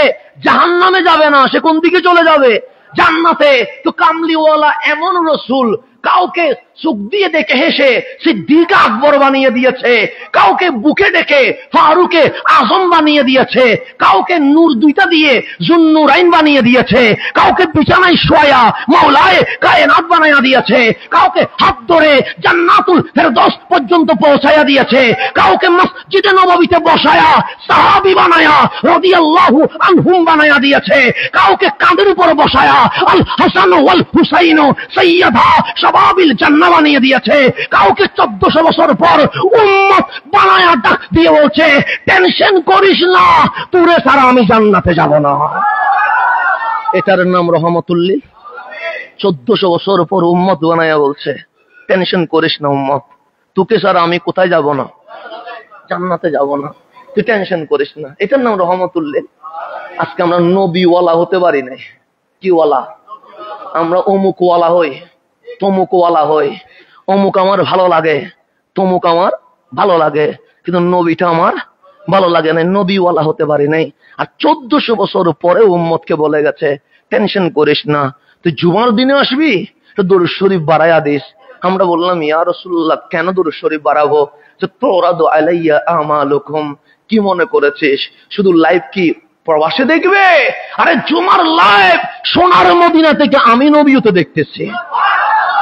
Speaker 1: জাহান্নামে যাবে না, সে কোন দিকে চলে যাবে? জান্নাতে। তো কামলিওয়ালা এমন রাসূল কাউকে চোখ দিয়ে দেখে হেসে সিদ্দিক আকবর বানিয়ে দিয়েছে, কাউকে বুকে ডেকে ফারুকে আজম বানিয়ে দিয়েছে, কাউকে নূর দুইটা দিয়ে জুন্নুরাইন বানিয়ে দিয়েছে, কাউকে বিছানায় শোয়া মাওলায়ে কায়নাত বানায়া দিয়েছে, কাউকে হাত ধরে জান্নাতুল ফেরদৌস পর্যন্ত পৌঁছায়া দিয়েছে, কাউকে মসজিদে নববীতে বসায়া সাহাবী বানায়া রাদিয়াল্লাহু আনহুম বানায়া দিয়েছে, কাউকে কাঁধের উপর বসায়া আল হাসান ওয়াল হুসাইন সাইয়্যিদা শাবাবিল জান্নাহ বানিয়ে দিয়েছে, কাউকে 1400 বছর পর উম্মত বানায়া ডাক দিয়ে বলছে টেনশন করিস না, তোরে ছাড়া আমি জান্নাতে যাব না। এটার নাম রহমতুল লিল। 1400 বছর পর উম্মত বানায়া বলছে টেনশন করিস না উম্মত, তোকে ছাড়া আমি কোথায় যাব না? জান্নাতে যাব না, তুই টেনশন করিস না। এটার নাম রহমতুল লিল। আজকে আমরা নবী ওয়ালা হতে পারি না। কি ওয়ালা? আমরা অমুক ওয়ালা হই, তমুক ওয়ালা হই, অমুক আমার ভালো লাগে, তমুক আমার ভালো লাগে, কিন্তু নবীটা আমার ভালো লাগে না। নবী ওয়ালা হতে পারি নাই। আর 1400 বছর পরে উম্মতকে বলে গেছে টেনশন করিস না, তুই জুমার দিনে আসবি তো দরুদ শরীফ বাড়ায়া দিস। আমরা বললাম ইয়া রাসূলুল্লাহ কেন দরুদ শরীফ বাড়াবো? যে তুরাদু আলাইয়া আমালুকুম, কি মনে করেছিস শুধু লাইভ কি প্রবাসে দেখবে? আরে জুমার লাইভ সোনার মদিনা থেকে আমি নবীও তো দেখতেছি।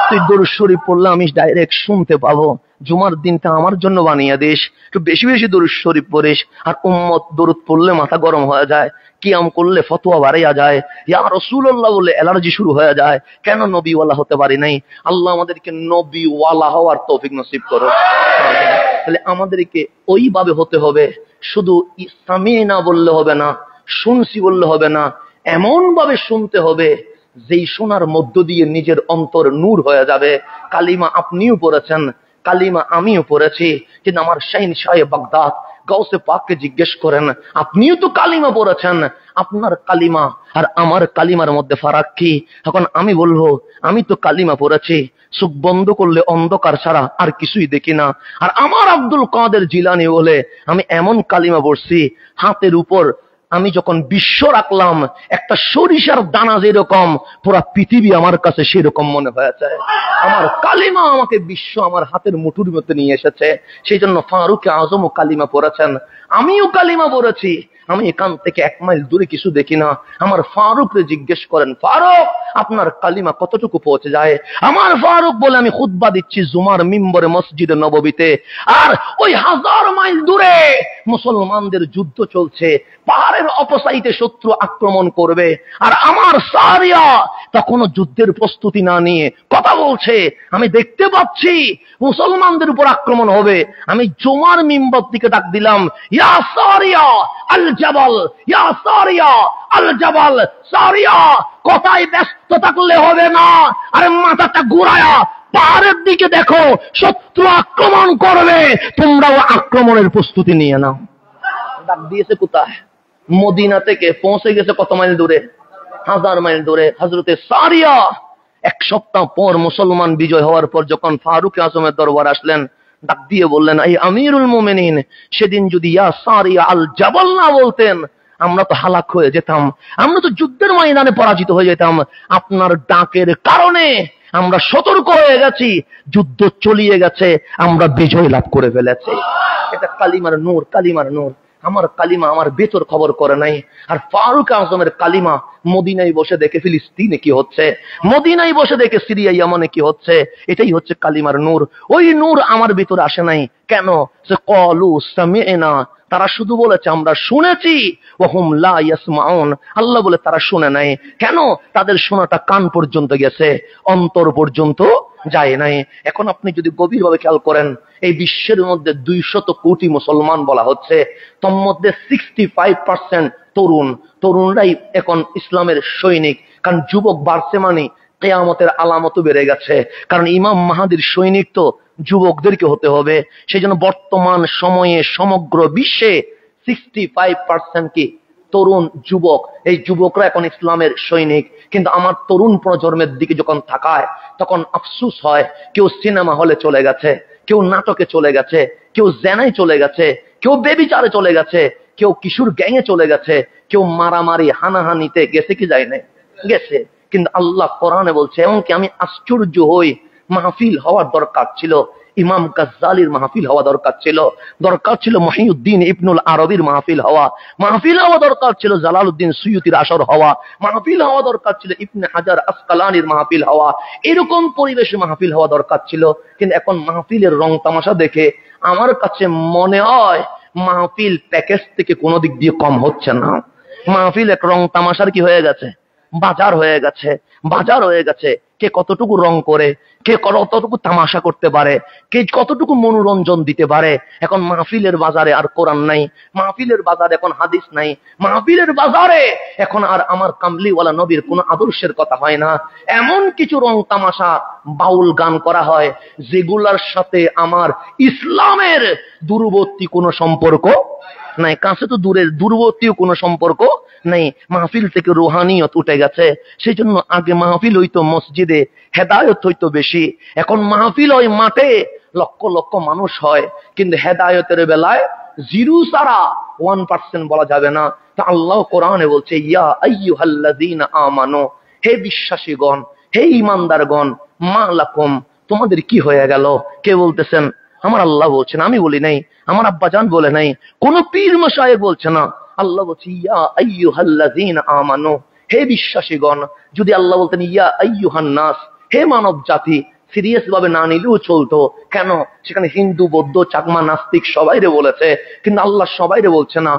Speaker 1: তুই দরুদ শরীফ পড়লে আমি ডাইরেক্ট শুনতে পাবো। জুমার দিনটা আমার জন্য বানিয়ে দিস, একটু বেশি বেশি দরুদ শরীফ পড়িস। আর উম্মত দরুদ পড়লে মাথা গরম হয়ে যায়, কিয়াম করলে ফতোয়া বাড়াইয়া যায়, ইয়া রাসূলুল্লাহ বলে অ্যালার্জি শুরু হয়ে যায়। কেন নবীওয়ালা হতে পারি নাই? আল্লাহ আমাদেরকে নবীওয়ালা হওয়ার তৌফিক নসিব করো। তাহলে আমাদেরকে ওইভাবে হতে হবে, শুধু ইসলামী না বললে হবে না, শুনছি বললে হবে না, এমন ভাবে শুনতে হবে যেই শোনার মধ্য দিয়ে নিজের অন্তর নূর হয়ে যাবে। কালিমা আপনিও পড়েছেন, কালিমা আমিও পড়েছি, কিন্তু আমার শাইন শাহে বাগদাদ গাউসে পাককে জিজ্ঞেস করেন আপনিও তো কালিমা পড়েছেন, আপনার কালিমা আর আমার কালিমার মধ্যে ফারাক কি? এখন আমি বলবো আমি তো কালিমা পড়েছি, চোখ বন্ধ করলে অন্ধকার ছাড়া আর কিছুই দেখি না। আর আমার আব্দুল কাদের জিলানী বলে আমি এমন কালিমা পড়ছি, হাতের উপর আমি যখন বিশ্ব রাখলাম একটা সরিষার দানা যেরকম, পুরা পৃথিবী আমার কাছে সেরকম মনে হয়েছে। আমার কালিমা আমাকে বিশ্ব আমার হাতের মুঠুর মধ্যে নিয়ে এসেছে। সেই জন্য ফারুক আজমও কালিমা পড়েছেন, আমিও কালিমা পড়েছি। আমি এখান থেকে 1 মাইল দূরে কিছু দেখি না। আমার ফারুকরে জিজ্ঞেস করেন, ফারুক আপনার কালিমা কতটুকু পৌঁছে যায়? আমার ফারুক বলে, আমি খুতবা দিচ্ছি জুমার মিম্বরে মসজিদে নববীতে, আর ওই 1000 মাইল দূরে মুসলমানদের যুদ্ধ চলছে, পাহাড়ের অপসাইতে শত্রু আক্রমণ করবে, আর আমার সারিয়া তখনও যুদ্ধের প্রস্তুতি না নিয়ে কথা বলছে। আমি দেখতে পাচ্ছি মুসলমানদের উপর আক্রমণ হবে। আমি জুমার মিম্বর দিকে ডাক দিলাম, ইয়া সারিয়া আল জাবাল, ইয়া সারিয়া আল জাবাল। সারিয়া কথায় ব্যস্ত থাকলে হবে না, আরে মাথাটা ঘুরায়া পাহাড়ের দিকে দেখো, শত্রু আক্রমণ করবে, তোমরাও আক্রমণের প্রস্তুতি নিয়ে নাও। ডাক দিয়েছে কোথায়? মদিনা থেকে পৌঁছে গেছে কত মাইল দূরে? 1000 মাইল দূরে। হযরতে সারিয়া 1 সপ্তাহ পর মুসলমান বিজয় হওয়ার পর যখন ফারুক আজমের দরবার আসলেন, ডাক দিয়ে বললেন, এই আমিরুল মুমিনিন, সেদিন যদি ইয়া সারিয়া আল জাবাল না বলতেন, আমরা তো হালাক হয়ে যেতাম, আমরা তো যুদ্ধের ময়দানে পরাজিত হয়ে যেতাম। আপনার ডাকের কারণে আমরা সতর্ক হয়ে গেছি, যুদ্ধ চলিয়ে গেছে, আমরা বিজয় লাভ করে ফেলেছি। এটা কালিমার নূর, কালিমার নূর। আমার কালিমা আমার ভেতর খবর করে নাই। আর ফারুক আজমের কালিমা মদিনায় বসে দেখে ফিলিস্তিনে কি হচ্ছে, মদিনায় বসে দেখে সিরিয়া ইয়ামানে কি হচ্ছে। এটাই হচ্ছে কালিমার নূর। ওই নূর আমার ভিতরে আসে নাই। কেন? সে কলু সামি'না, তারা শুধু বলেছে আমরা শুনেছি, ওয়াহুম লা ইয়াসমাউন, আল্লাহ বলে তারা শুনে নাই। কেন? তাদের শোনাটা কান পর্যন্ত গেছে, অন্তর পর্যন্ত যায় নাই। এখন আপনি যদি গভীরভাবে খেয়াল করেন, এই বিশ্বের মধ্যে 200 কোটি মুসলমান বলা হচ্ছে, তোর মধ্যে 65% তরুণ। তরুণরাই এখন ইসলামের সৈনিক। কারণ যুবক বাড়ছে মানে কিয়ামতের আলামত বেড়ে গেছে। কারণ ইমাম মাহাদির সৈনিক তো যুবকদেরকে হতে হবে। সেই জন্য বর্তমান সময়ে সমগ্র বিশ্বে 65% কি তরুণ যুবক। এই যুবকরা এখন ইসলামের সৈনিক। কিন্তু আমার তরুণ প্রজন্মের দিকে যখন তাকায়, তখন আফসোস হয়, কেউ সিনেমা হলে চলে গেছে, কেউ নাটকে চলে গেছে, কেউ জেনায় চলে গেছে, কেউ বেবিচারে চলে গেছে, কেউ কিশোর গ্যাংয়ে চলে গেছে, কেউ মারামারি হানাহানিতে গেছে কি যায় নাই? গেছে। কিন্তু আল্লাহ কোরআনে বলছে, এমনকি আমি আশ্চর্য হই, মাহফিল হওয়ার দরকার ছিল ইমাম গাজ্জালির মাহফিল হওয়া দরকার ছিল, দরকার ছিল মহিউদ্দিন ইবনুল আরবির মাহফিল হওয়া, মাহফিল হওয়া দরকার ছিল জালালউদ্দিন সুয়ুতির আসর হওয়া, মাহফিল হওয়া দরকার ছিল ইবনে হাজার আসকালানির মাহফিল হওয়া। এরকম পরিবেশে মাহফিল হওয়া দরকার ছিল। কিন্তু এখন মাহফিলের রং তামাশা দেখে আমার কাছে মনে হয় মাহফিল প্যাকেজ থেকে কোনো দিক দিয়ে কম হচ্ছে না। মাহফিল এক রং তামাশার কি হয়ে গেছে? বাজার হয়ে গেছে, বাজার হয়ে গেছে। কে কতটুকু রং করে, কে কতটুকু তামাশা করতে পারে, কে কতটুকু মনোরঞ্জন দিতে পারে। এখন মাহফিলের বাজারে আর কোরআন নাই, মাহফিলের বাজারে এখন হাদিস নাই, মাহফিলের বাজারে এখন আর আমার কামলিওয়ালা নবীর কোন আদর্শের কথা হয় না। এমন কিছু রং তামাশা বাউল গান করা হয় যেগুলার সাথে আমার ইসলামের দূরবর্তী কোনো সম্পর্ক নাই। কাছে তো দূরের, দূরবর্তীও কোনো সম্পর্ক নেই। মাহফিল থেকে রুহানিয়ত উঠে গেছে। সেই জন্য আগে মাহফিল হইতো মসজিদে, হেদায়ত হইতো বেশি। এখন মাহফিল হয় মাঠে, লক্ষ লক্ষ মানুষ হয়, কিন্তু হেদায়তের বেলায় জিরো ছাড়া 1% বলা যাবে না। তা আল্লাহ কোরআনে বলছে, ইয়া আইয়ুহাল্লাযীনা আমানু, হে বিশ্বাসীগণ, হে ঈমানদারগণ, মা লাকুম, তোমাদের কি হয়ে গেল? কে বলতেছেন? আমার আল্লাহ বলছেন, আমি বলি নাই, আমার আব্বাজান বলে নাই, কোন পীর মশায়েখ বলছে না। আল্লাহ বলছে, ইয়া আইয়ুহাল্লাযীনা আমানু, হে বিশ্বাসীগণ। যদি আল্লাহ বলতেন ইয়া আইয়ুহান নাস, হে মানব জাতি, সিরিয়াস ভাবে না নিলেও চলতো। কেন? সেখানে হিন্দু, বৌদ্ধ, চাকমা, নাস্তিক সবাইরে বলেছে, কিন্তু আল্লাহ সবাইরে বলছে না,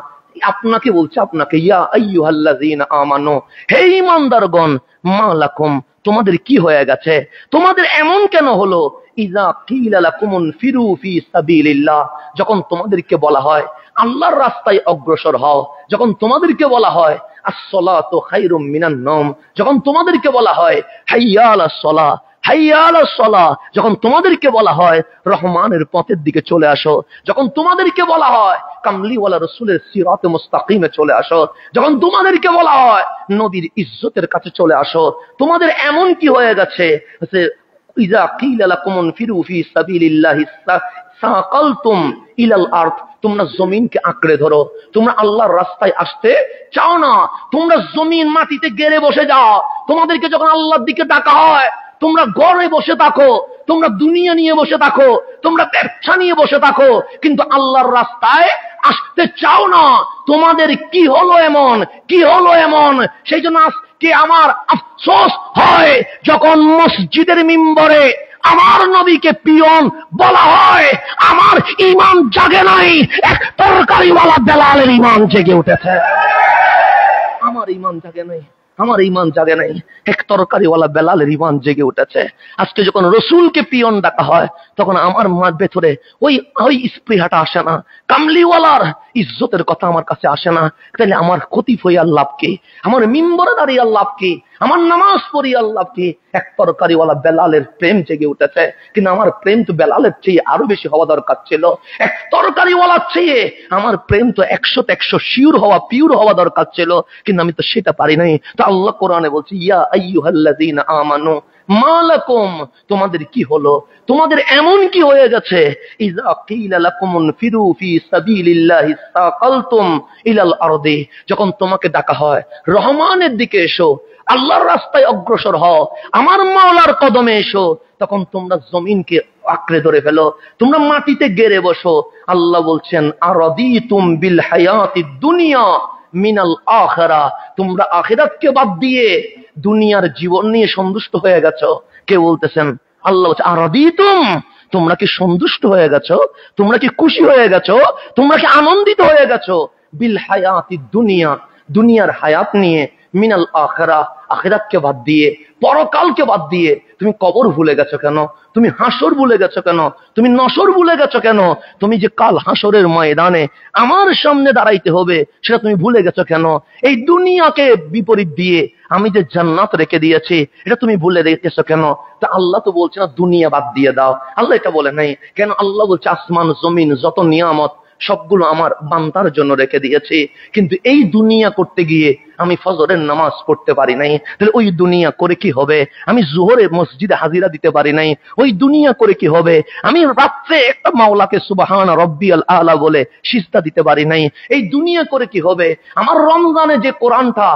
Speaker 1: আপনাকে বলছে, আপনাকে, ইয়া আইয়ুহাল্লাযীনা আমানু, হে ঈমানদারগণ, মা লাকুম, তোমাদের কি হয়ে গেছে? তোমাদের এমন কেন হলো? ইযা কিলা লাকুমুন ফিরু ফি সাবিলিল্লাহ, যখন তোমাদেরকে বলা হয় আল্লাহর রাস্তায় অগ্রসর হও, যখন তোমাদেরকে বলা হয় আস-সালাতু খায়রুম মিনান নাওম, যখন তোমাদেরকে বলা হয় হাইয়া আলাস সালাহ, হাইয়া আলাস সালাহ, যখন তোমাদেরকে বলা হয় রহমানের পথের দিকে চলে আসো, যখন তোমাদেরকে বলা হয় কামলিওয়ালা রাসূলের সিরাতে মুস্তাকিমে চলে আসো, যখন তোমাদেরকে বলা হয় নবীর ইজ্জতের কাছে চলে আসো, তোমাদের এমন কি হয়ে গেছে যে ইযা কিলা লাকুমুন ফিরু ফি সাবিলিল্লাহি সাকালতুম ইলাল আরদ, তোমরা জমিনকে আঁকড়ে ধরো, তোমরা আল্লাহর রাস্তায় আসতে চাও না, তোমরা জমিন মাটিতে গেড়ে বসে যাও। তোমাদেরকে যখন আল্লাহর দিকে ডাকা হয় তোমরা ঘরে বসে থাকো, তোমরা দুনিয়া নিয়ে বসে থাকো, তোমরা ব্যবসা নিয়ে বসে থাকো, কিন্তু আল্লাহর রাস্তায় আসতে চাও না, তোমাদের কি হলো এমন, কি হলো এমন। সেই জন্য আজকে আমার আফসোস হয় যখন মসজিদের মিম্বরে আমার নবীকে পিয়ন বলা হয়, আমার ঈমান জাগে নাই, এক তরকারিওয়ালা বেলালের ঈমান জেগে উঠেছে। আমার ঈমান জাগে নাই, আমার ঈমান জাগে নাই, এক তরকারিওয়ালা বেলালের ঈমান জেগে উঠেছে। আজকে যখন রসুলকে পিয়ন ডাকা হয় তখন আমার মার ভেতরে ওই স্পৃহাটা আসে না, কামলিওয়ালার ইজ্জতের কথা আমার কাছে আসে না। তাহলে আমার ক্ষতি হইয়ার লাভ কি, আমার মিম্বরে দাঁড়িয়ে লাভ কি, আমার নামাজ পড়িয়ার লাভ কি? এক তরকারিওয়ালা বেলালের প্রেম জেগে উঠেছে, কিন্তু আমার প্রেম তো বেলালের চেয়ে আরো বেশি হওয়া দরকার ছিল। এক তরকারিওয়ালার চেয়ে আমার প্রেম তো 100 শিওর হওয়া, পিওর হওয়া দরকার ছিল, কিন্তু আমি তো সেটা পারি নাই। তো আল্লাহ কোরআনে বলছে, ইয়া আইয়ুহাল্লাযীনা আমানু মা লাকুম, তোমাদের কি হলো, তোমাদের এমন কি হয়ে গেছে, ইযা কিলা লাকুম ফিরু ফি সাবিলিল্লাহি সাকালতুম ইলাল আরদি, যখন তোমাকে ডাকা হয় রহমানের দিকে এসো, আল্লাহর রাস্তায় অগ্রসর হও, আমার মাওলার কদমে এসো, তখন তোমরা জমিনকে আঁকড়ে ধরে ফেলো, তোমরা মাটিতে গেড়ে বসো। আল্লাহ বলছেন, আরাদিতুম বিল হায়াতিদ দুনিয়া মিনাল আখিরা, তোমরা আখিরাতকে বাদ দিয়ে দুনিয়ার জীবন নিয়ে সন্তুষ্ট হয়ে গেছো। কে বলতেছেন? আল্লাহ বলছে, আরাদিতুম, তোমরা কি সন্তুষ্ট হয়ে গেছো, তোমরা কি খুশি হয়ে গেছো, তোমরা কি আনন্দিত হয়ে গেছো বিল হায়াতিদ দুনিয়া, দুনিয়ার হায়াত নিয়ে, মিনাল আখিরা, আখিরাতকে বাদ দিয়ে, পরকালকে বাদ দিয়ে। তুমি কবর ভুলে গেছো কেন, তুমি হাসর ভুলে গেছো কেন, তুমি নসর ভুলে গেছো কেন, তুমি যে কাল হাসরের ময়দানে আমার সামনে দাঁড়াইতে হবে সেটা তুমি ভুলে গেছো কেন, এই দুনিয়াকে বিপরীত দিয়ে আমি যে জান্নাত রেখে দিয়েছি এটা তুমি ভুলে গেছো কেন? তা আল্লাহ তো বলছে না দুনিয়া বাদ দিয়ে দাও, আল্লাহ এটা বলে নাই কেন? আল্লাহ বলছে আসমান জমিন যত নিয়ামত সবগুলো আমার বান্দার জন্য রেখে দিয়েছি, কিন্তু এই দুনিয়া করতে গিয়ে আমি ফজরের নামাজ পড়তে পারি নাই, তাহলে ওই দুনিয়া করে কি হবে? আমি জোহরে মসজিদে হাজিরা দিতে পারি নাই, ওই দুনিয়া করে কি হবে? আমি রাত্রে একটা মাওলাকে সুবহান রব্বিয়াল আলা বলে সিজদা দিতে পারি নাই, এই দুনিয়া করে কি হবে? আমার রমজানে যে কোরআনটা,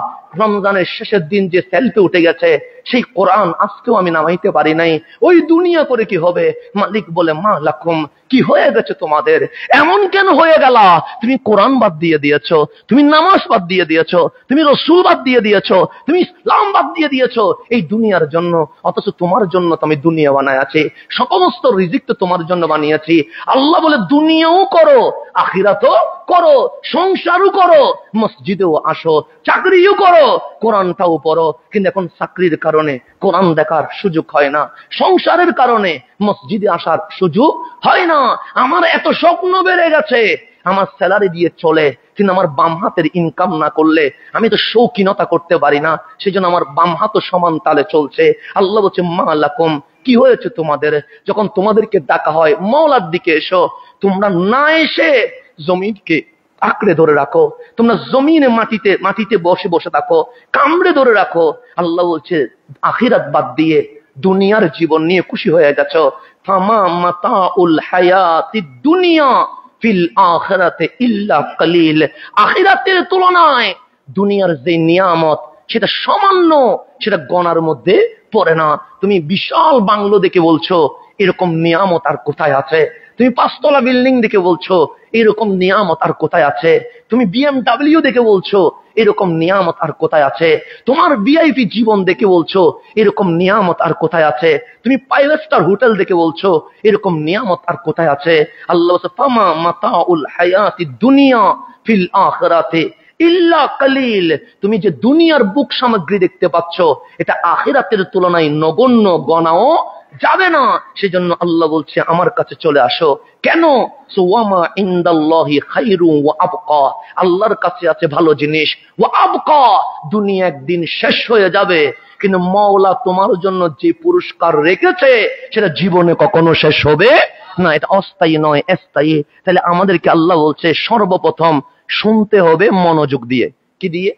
Speaker 1: রমজানের শেষের দিন যে সেলফে উঠে গেছে সেই কোরআন আজকেও আমি নামাইতে পারি নাই, ওই দুনিয়া করে কি হবে? মালিক বলে, মা লাকুম, কি হয়ে গেছে তোমাদের, এমন কেন হয়ে গেল? তুমি কোরআন বাদ দিয়ে দিয়েছো, তুমি নামাজ বাদ দিয়ে দিয়েছো, তুমি রসুল বাদ দিয়ে দিয়েছো, তুমি ইসলাম বাদ দিয়ে দিয়েছো এই দুনিয়ার জন্য। অথচ তোমার জন্য তো আমি দুনিয়া বানায় আছি, সমস্ত রিজিক তো তোমার জন্য বানিয়েছি। আল্লাহ বলে দুনিয়াও করো, আখিরাতও করো, সংসারও করো, মসজিদেও আসো, চাকরিও করো, কোরআনটাও পড়ো। কিন্তু এখন চাকরির কারণে কোরআন দেখার সুযোগ হয় না, সংসারের কারণে মসজিদে আসার সুযোগ হয় না। আমার এত স্বপ্ন বেড়ে গেছে, আমার স্যালারি দিয়ে চলে, কিন্তু আমার বাম হাতের ইনকাম না করলে আমি তো শৌখিনতা করতে পারি না, সেজন্য আমার বাম হাতও সমান তালে চলছে। আল্লাহ বলছে, মা লাকুম, কি হয়েছে তোমাদের? যখন তোমাদেরকে ডাকা হয় মাওলার দিকে এসো, তোমরা না এসে জমিনকে আঁকড়ে ধরে রাখো, তোমরা জমিনে মাটিতে বসে বসে থাকো, কামড়ে ধরে রাখো। আল্লাহ বলছে, আখিরাত বাদ দিয়ে দুনিয়ার জীবন নিয়ে খুশি হয়ে গেছো। ফামা মাতাউল হায়াতিদ দুনিয়া ফিল আখিরাতে ইল্লা কালিল, আখিরাতের তুলনায় দুনিয়ার যে নিয়ামত সেটা সামান্য, সেটা গণার মধ্যে পড়ে না। তুমি বিশাল বাংলো দেখে বলছো এরকম নিয়ামত আর কোথায় আছে? তুমি 5 তলা বিল্ডিং দেখে বলছো এরকম নিয়ামত আর কোথায় আছে? তুমি BMW দেখে বলছো এরকম নিয়ামত আর কোথায় আছে? তোমার VIP জীবন দেখে বলছো এরকম নিয়ামত আর কোথায় আছে? তুমি 5 স্টার হোটেল দেখে বলছো এরকম নিয়ামত আর কোথায় আছে? আল্লাহ বলছে, ফামা মাতাউল হায়াতিদ দুনিয়া ফিল আখিরাতে ইল্লা কালিল, তুমি যে দুনিয়ার বুক সামগ্রী দেখতে পাচ্ছ এটা আখিরাতের তুলনায় নগণ্য, গণাও যাবে না। সেজন্য আল্লাহ বলছে, আমার কাছে চলে আসো। কেন? সুওয়ামা ইনদাল্লাহি খায়রু ওয়া আবকা, আল্লাহর কাছে আছে ভালো জিনিস, ওয়া আবকা, দুনিয়া একদিন শেষ হয়ে যাবে, কিন্তু মাওলা তোমার জন্য যে পুরস্কার রেখেছে সেটা জীবনে কখনো শেষ হবে না, এটা অস্থায়ী নয়, স্থায়ী। তাহলে আমাদেরকে আল্লাহ বলছে সর্বপ্রথম শুনতে হবে মনোযোগ দিয়ে। কি দিয়ে?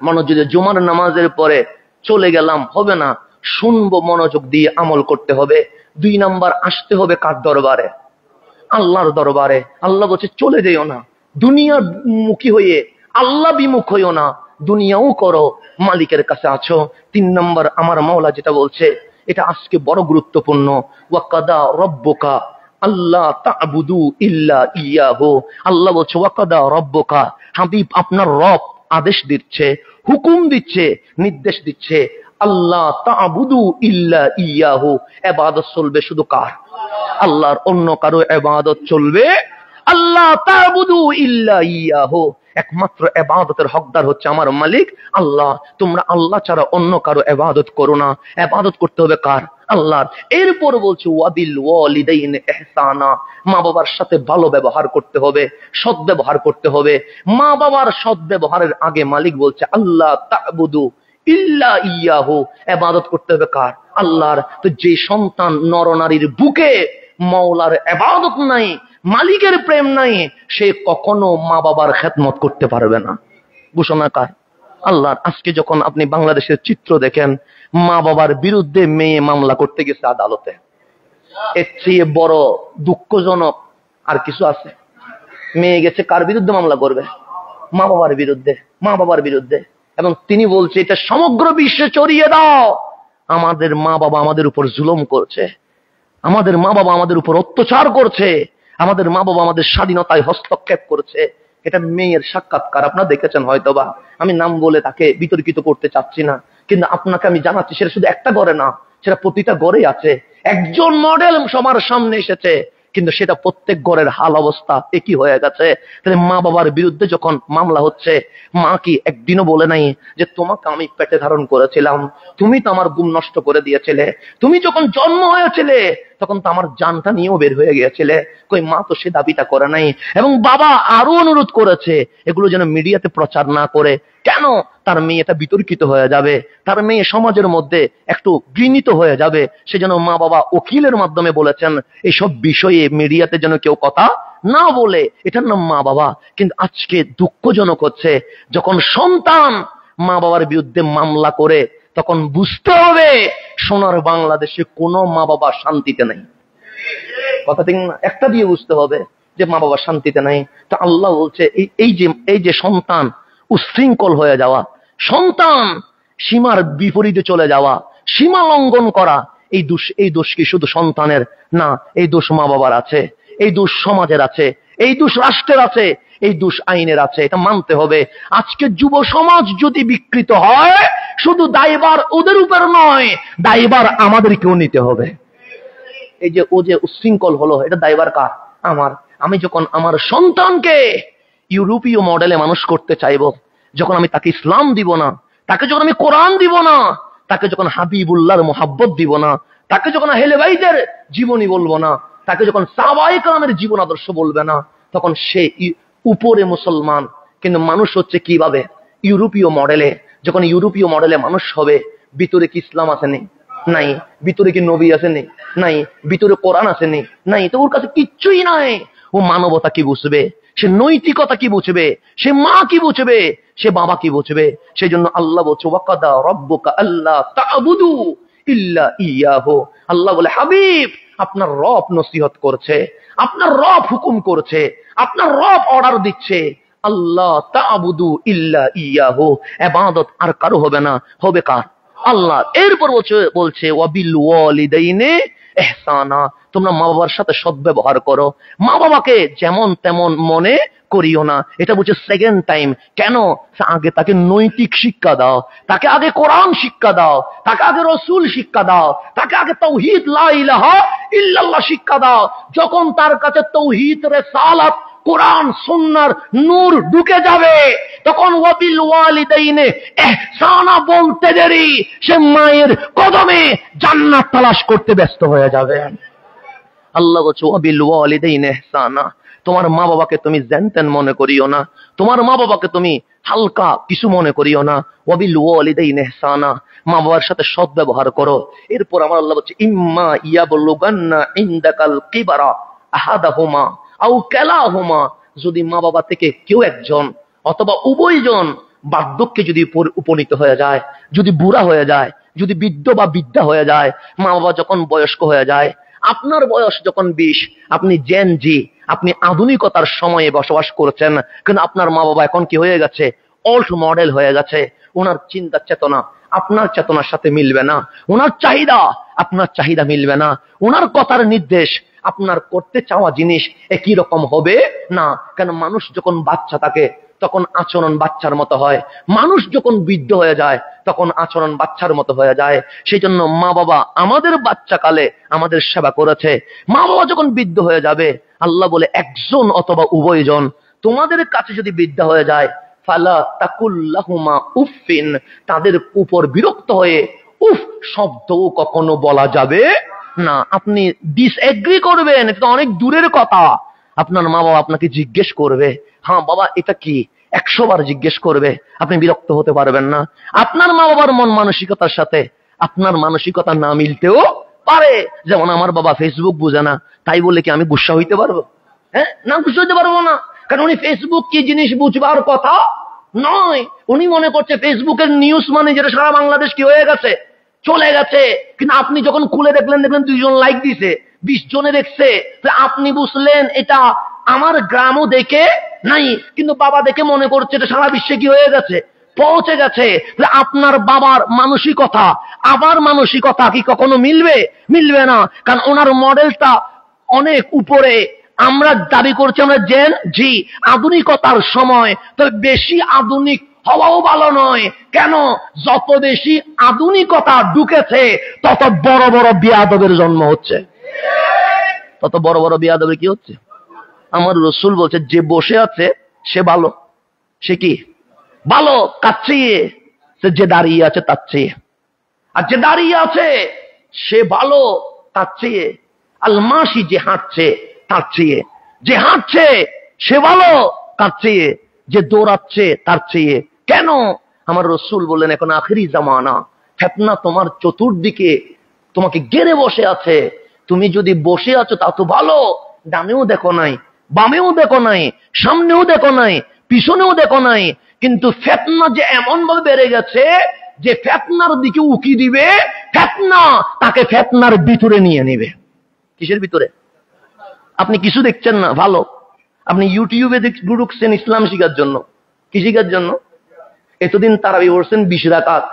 Speaker 1: মনোযোগ দিয়ে। জুমার নামাজের পরে চলে গেলাম হবে না, শুনবো মনোযোগ দিয়ে, আমল করতে হবে। 2 নাম্বার, আসতে হবে কার দরবারে? আল্লাহর দরবারে। আল্লাহ বলছে চলে যেও না দুনিয়ার মুখী হয়ে, আল্লাহ বিমুখ হইও না, দুনিয়াও করো, মালিকের কাছে আছো। 3 নাম্বার আমার মাওলা যেটা বলছে এটা আজকে বড় গুরুত্বপূর্ণ, ওয়াকাদা রব্বুকা আল্লাহ তা'বুদু ইল্লা ইয়াহু। আল্লাহ বলছে ওয়াকাদা রাব্বুকা, হাবিব আপনার রব আদেশ দিচ্ছে, হুকুম দিচ্ছে, নির্দেশ দিচ্ছে, আল্লাহ তা'বুদু ইল্লা ইয়াহু, ইবাদত চলবে শুধু কার? আল্লাহর, অন্য কারো ইবাদত চলবে? আল্লাহ তা'বুদু ইল্লা ইয়াহু, একমাত্র ইবাদতের হকদার হচ্ছে আমার মালিক আল্লাহ। তোমরা আল্লাহ ছাড়া অন্য কারো ইবাদত করো না। ইবাদত করতে হবে কার? আল্লাহর। এরপর বলছে ওয়াবিল ওয়ালিদাইনি ইহসানা, মা বাবার সাথে ভালো ব্যবহার করতে হবে, সৎ ব্যবহার করতে হবে। মা বাবার সৎ ব্যবহারের আগে মালিক বলছে আল্লাহ তা'বুদু ইল্লা ইয়াহু, ইবাদত করতে হবে কার? আল্লাহর। তো যে সন্তান নরনারীর বুকে মাওলার ইবাদত নাই, মালিকের প্রেম নাই, সে কখনো মা বাবার খেদমত করতে পারবে না। ঘোষণা কার? আল্লাহর। আজকে যখন আপনি বাংলাদেশের চিত্র দেখেন, মা বাবার বিরুদ্ধে মেয়ে মামলা করতে গেছে আদালতে, এর চেয়ে বড় দুঃখজনক আর কিছু আছে? মেয়ে গেছে কার বিরুদ্ধে মামলা করবে? মা বাবার বিরুদ্ধে। মা বাবার বিরুদ্ধে। এবং তিনি বলছে এটা সমগ্র বিশ্বে ছড়িয়ে দাও, আমাদের মা বাবা আমাদের উপর জুলুম করছে, আমাদের মা বাবা আমাদের উপর অত্যাচার করছে, আমাদের মা বাবা আমাদের স্বাধীনতায় হস্তক্ষেপ করছে। এটা মেয়ের সাক্ষাৎকার, আপনারা দেখেছেন হয়তোবা। আমি নাম বলে তাকে বিতর্কিত করতে চাচ্ছি না, কিন্তু আপনাকে আমি জানাচ্ছি সেটা শুধু একটা ঘরে না, সেটা প্রতিটা ঘরে আছে। একজন মডেল সবার সামনে এসেছে, কিন্তু সেটা প্রত্যেক ঘরের হাল অবস্থা একই হয়ে গেছে। তাহলে মা বাবার বিরুদ্ধে যখন মামলা হচ্ছে, মা কি একদিনও বলে নাই যে তোমাকে আমি পেটে ধারণ করেছিলাম, তুমি তো আমার ঘুম নষ্ট করে দিয়েছিলে, তুমি যখন জন্ম হয়েছিলে তখন তো আমার জানটা নিয়েও বের হয়ে গিয়েছিলে? কই মা তো সে দাবিটা করে নাই। এবং বাবা আরো অনুরোধ করেছে এগুলো যেন মিডিয়াতে প্রচার না করে। কেন? তার মেয়ে এটা বিতর্কিত হয়ে যাবে, তার মেয়ে সমাজের মধ্যে একটু ঘৃণিত হয়ে যাবে। সেজন্য মা বাবা উকিলের মাধ্যমে বলেছেন এইসব বিষয়ে মিডিয়াতে যেন কেউ কথা না বলে। এটার নাম মা বাবা। কিন্তু আজকে দুঃখজনক হচ্ছে, যখন সন্তান মা বাবার বিরুদ্ধে মামলা করে, তখন বুঝতে হবে সোনার বাংলাদেশে কোনো মা বাবা শান্তিতে নাই। কথা ঠিক না? একটা দিয়ে বুঝতে হবে যে মা বাবা শান্তিতে নাই। তো আল্লাহ বলছে এই যে সন্তান উশৃঙ্খল হয়ে যাওয়া, সন্তান সীমার বিপরীতে চলে যাওয়া, সীমা লঙ্ঘন করা, এই দোষ কি শুধু সন্তানের না, এই দোষ মা বাবার আছে, এই দোষ সমাজের আছে, এই দোষ রাষ্ট্রের আছে, এই দোষ আইনের আছে। এটা মানতে হবে। আজকে যুব সমাজ যদি বিকৃত হয়, শুধু দায়ভার ওদের উপর নয়, দায়ভার আমাদেরকেও নিতে হবে। এই যে ও যে উশৃঙ্খল হলো, এটা দায়ভার কার? আমার। আমি যখন আমার সন্তানকে ইউরোপীয় মডেলে মানুষ করতে চাইবো, যখন আমি তাকে ইসলাম দিব না, তাকে যখন আমি কোরআন দিব না, তাকে যখন হাবিবুল্লাহর মোহাব্বত দিব না, তাকে যখন আহলে বাইতের জীবনী বলবো না, তাকে যখন সাহাবায়ে কেরামের জীবন আদর্শ বলবে না, তখন সে উপরে মুসলমান কিন্তু মানুষ হচ্ছে কিভাবে? ইউরোপীয় মডেলে। যখন ইউরোপীয় মডেলে মানুষ হবে, ভিতরে কি ইসলাম আছে? নেই। নাই। ভিতরে কি নবী আছে? নেই। নাই। ভিতরে কোরআন আছে? নেই। নাই। তো ওর কাছে কিচ্ছুই নাই। ও মানবতা কি বুঝবে? সে নৈতিকতা কি বুঝবে? সে মা কি বুঝবে? সে বাবা কি বুঝবে? সেই জন্য আল্লাহ বলছে ওয়াকাদা রাব্বুকা আল্লাহ তা'বুদু ইল্লা ইয়াহু। আল্লাহ বলে হাবিব আপনার রব নসিহত করছে, আপনার রব হুকুম করছে, আপনার রব অর্ডার দিচ্ছে, আল্লাহ তা'বুদু ইল্লা ইয়াহু, ইবাদত আর কারো হবে না, হবে কার? আল্লাহ। এরপর বলছে ওয়াবিল ওয়ালিদাইনি ইহসানা, তোমরা মা বাবার সাথে সদ্ব্যবহার করো, মা বাবাকে যেমন তেমন মনে করিও না। এটা বলছে সেকেন্ড টাইম। কেন? আগে তাকে নৈতিক শিক্ষা দাও, তাকে আগে কোরআন শিক্ষা দাও, তাকে আগে রসুল শিক্ষা দাও, তাকে আগে তাওহীদ লা ইলাহা ইল্লাল্লাহ শিক্ষা দাও। যখন তার কাছে তাওহীদ, রিসালাত, কোরআন সুন্নাহর নূর ঢুকে যাবে, তখন ওয়াবিল ওয়ালিদাইনি ইহসানা বলতে দেরি সে মায়ের কদমে জান্নাত তালাশ করতে ব্যস্ত হয়ে যাবে। আল্লাহ বলছে ওয়াবিল ওয়ালিদাইনি ইহসানা, তোমার মা বাবাকে তুমি জানতেন মনে করিও না, তোমার মা বাবাকে তুমি হালকা কিছু মনে করিও না। ওয়াবিল ওয়ালিদাইনি ইহসানা, মা বাবার সাথে সৎ ব্যবহার করো। এরপর আমার আল্লাহ বলছে ইম্মা ইয়াবলুগান্না ইনদাকাল কিবারা আহাদাহুমা আও কালাহুমা, যদি মা বাবা থেকে কেউ একজন অথবা উভয়জন বার্ধক্যে যদি উপনীত হয়ে যায়, যদি বুড়া হয়ে যায়, যদি বৃদ্ধ বা বৃদ্ধা হয়ে যায়, মা বাবা যখন বয়স্ক হয়ে যায়, আপনার বয়স যখন 20, আপনি জেন জি, আপনি আধুনিকতার সময়ে বসবাস করছেন, কিন্তু আপনার মা বাবা এখন কি হয়ে গেছে? ওল্ড মডেল হয়ে গেছে। ওনার চিন্তা চেতনা আপনার চেতনার সাথে মিলবে না, ওনার চাহিদা আপনার চাহিদা মিলবে না, ওনার কথার নির্দেশ আপনার করতে চাওয়া জিনিস একই রকম হবে না। কেন? মানুষ যখন বাচ্চা থাকে তখন আচরণ বাচ্চার মতো হয়, মানুষ যখন বৃদ্ধ হয়ে যায় তখন আচরণ বাচ্চার মতো হয়ে যায়। সেই জন্য মা বাবা আমাদের বাচ্চাকালে আমাদের সেবা করেছে, মা বাবা যখন বৃদ্ধ হয়ে যাবে, আল্লাহ বলে একজন অথবা উভয়জন তোমাদের কাছে যদি বৃদ্ধ হয়ে যায়, ফালা তাকুল্লাহুমা উফিন, তাদের উপর বিরক্ত হয়ে উফ শব্দও কখনো বলা যাবে না। আপনি ডিসএগ্রি করবেন, এটা অনেক দূরের কথা। আপনার মা বাবা আপনাকে জিজ্ঞেস করবে, হ্যাঁ বাবা এটা কি, 100 বার জিজ্ঞেস করবে, আপনি বিরক্ত হতে পারবেন না। আপনার মা বাবার মন মানসিকতার সাথে আপনার মানসিকতা না মিলতেও পারে। যেমন আমার বাবা ফেসবুক বুঝে না, তাই বলে কি আমি গুসা হইতে পারবো? হ্যাঁ, না, গুসা হইতে পারবো না। কারণ উনি ফেসবুক কি জিনিস বুঝবার কথা নয়। উনি মনে করছে ফেসবুকের নিউজ মানে যেটা সারা বাংলাদেশ কি হয়ে গেছে, চলে গেছে। কিন্তু আপনি যখন খুলে দেখলেন 2 জন লাইক দিছে, 20 জনে দেখছে, আপনি বুঝলেন এটা আমার গ্রামও দেখে নাই, কিন্তু বাবা দেখে মনে করছে এটা সারা বিশ্বে কি হয়ে গেছে, পৌঁছে গেছে। আপনার বাবার মানসিকতা আবার মানসিকতা কি কখনো মিলবে? মিলবে না। কারণ ওনার মডেলটা অনেক উপরে। আমরা দাবি করছি আমরা জেন জি, আধুনিকতার সময়, তবে বেশি আধুনিক হওয়াও ভালো নয়। কেন? যত বেশি আধুনিকতা ঢুকেছে তত বড় বড় বিয়াদবের জন্ম হচ্ছে। তত বড় বড় বিয়াদবের কি হচ্ছে? আমার রসুল বলছে যে বসে আছে সে ভালো। সে কি ভালো? কার চেয়ে? যে দাঁড়িয়ে আছে তার চেয়ে। আর যে দাঁড়িয়ে আছে সে ভালো তার চেয়ে। আল মাসি যে হাঁটছে তার চেয়ে। যে হাঁটছে সে ভালো তার চেয়ে। যে দৌড়াচ্ছে তার চেয়ে। কেন? আমার রসুল বললেন এখন আখেরি জামানা, ফিতনা তোমার চতুর্দিকে তোমাকে ঘিরে বসে আছে। তুমি যদি বসে আছো তা তো ভালো, ডানেও দেখো নাই, বামেও দেখো নাই, সামনেও দেখো নাই, পিছনেও দেখো নাই, কিন্তু ফিতনা যে এমন ভাবে বেড়ে গেছে যে ফিতনার দিকে উকি দিবে, ফিতনা তাকে ফিতনার ভিতরে নিয়ে নেবে। কিসের ভিতরে? আপনি কিছু দেখছেন না ভালো, আপনি ইউটিউবে ঢুকছেন ইসলাম শিখার জন্য। কি শিখার জন্য? এতদিন তারাবি পড়ছেন 20 রাকাত,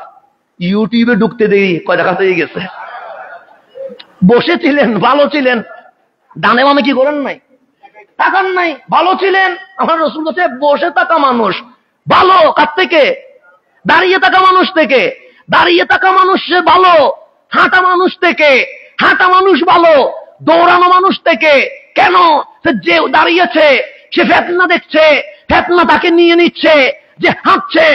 Speaker 1: ইউটিউবে ঢুকতে দেরি কয় রাকাত হয়ে গেছে। বসেছিলেন, ভালো ছিলেন, ডানে বামে কি করেন নাই, তাকান নাই, ভালো ছিলেন। আমার রসুল বলছে বসে থাকা মানুষ ভালো। কার থেকে? দাঁড়িয়ে থাকা মানুষ থেকে। দাঁড়িয়ে থাকা মানুষ সে ভালো হাঁটা মানুষ থেকে। হাঁটা মানুষ ভালো দৌড়ানো মানুষ থেকে। কেন? যে দাঁড়িয়েছে সে ফিতনা দেখছে, ফিতনা তাকে নিয়ে নিচ্ছে। যে হাঁটছে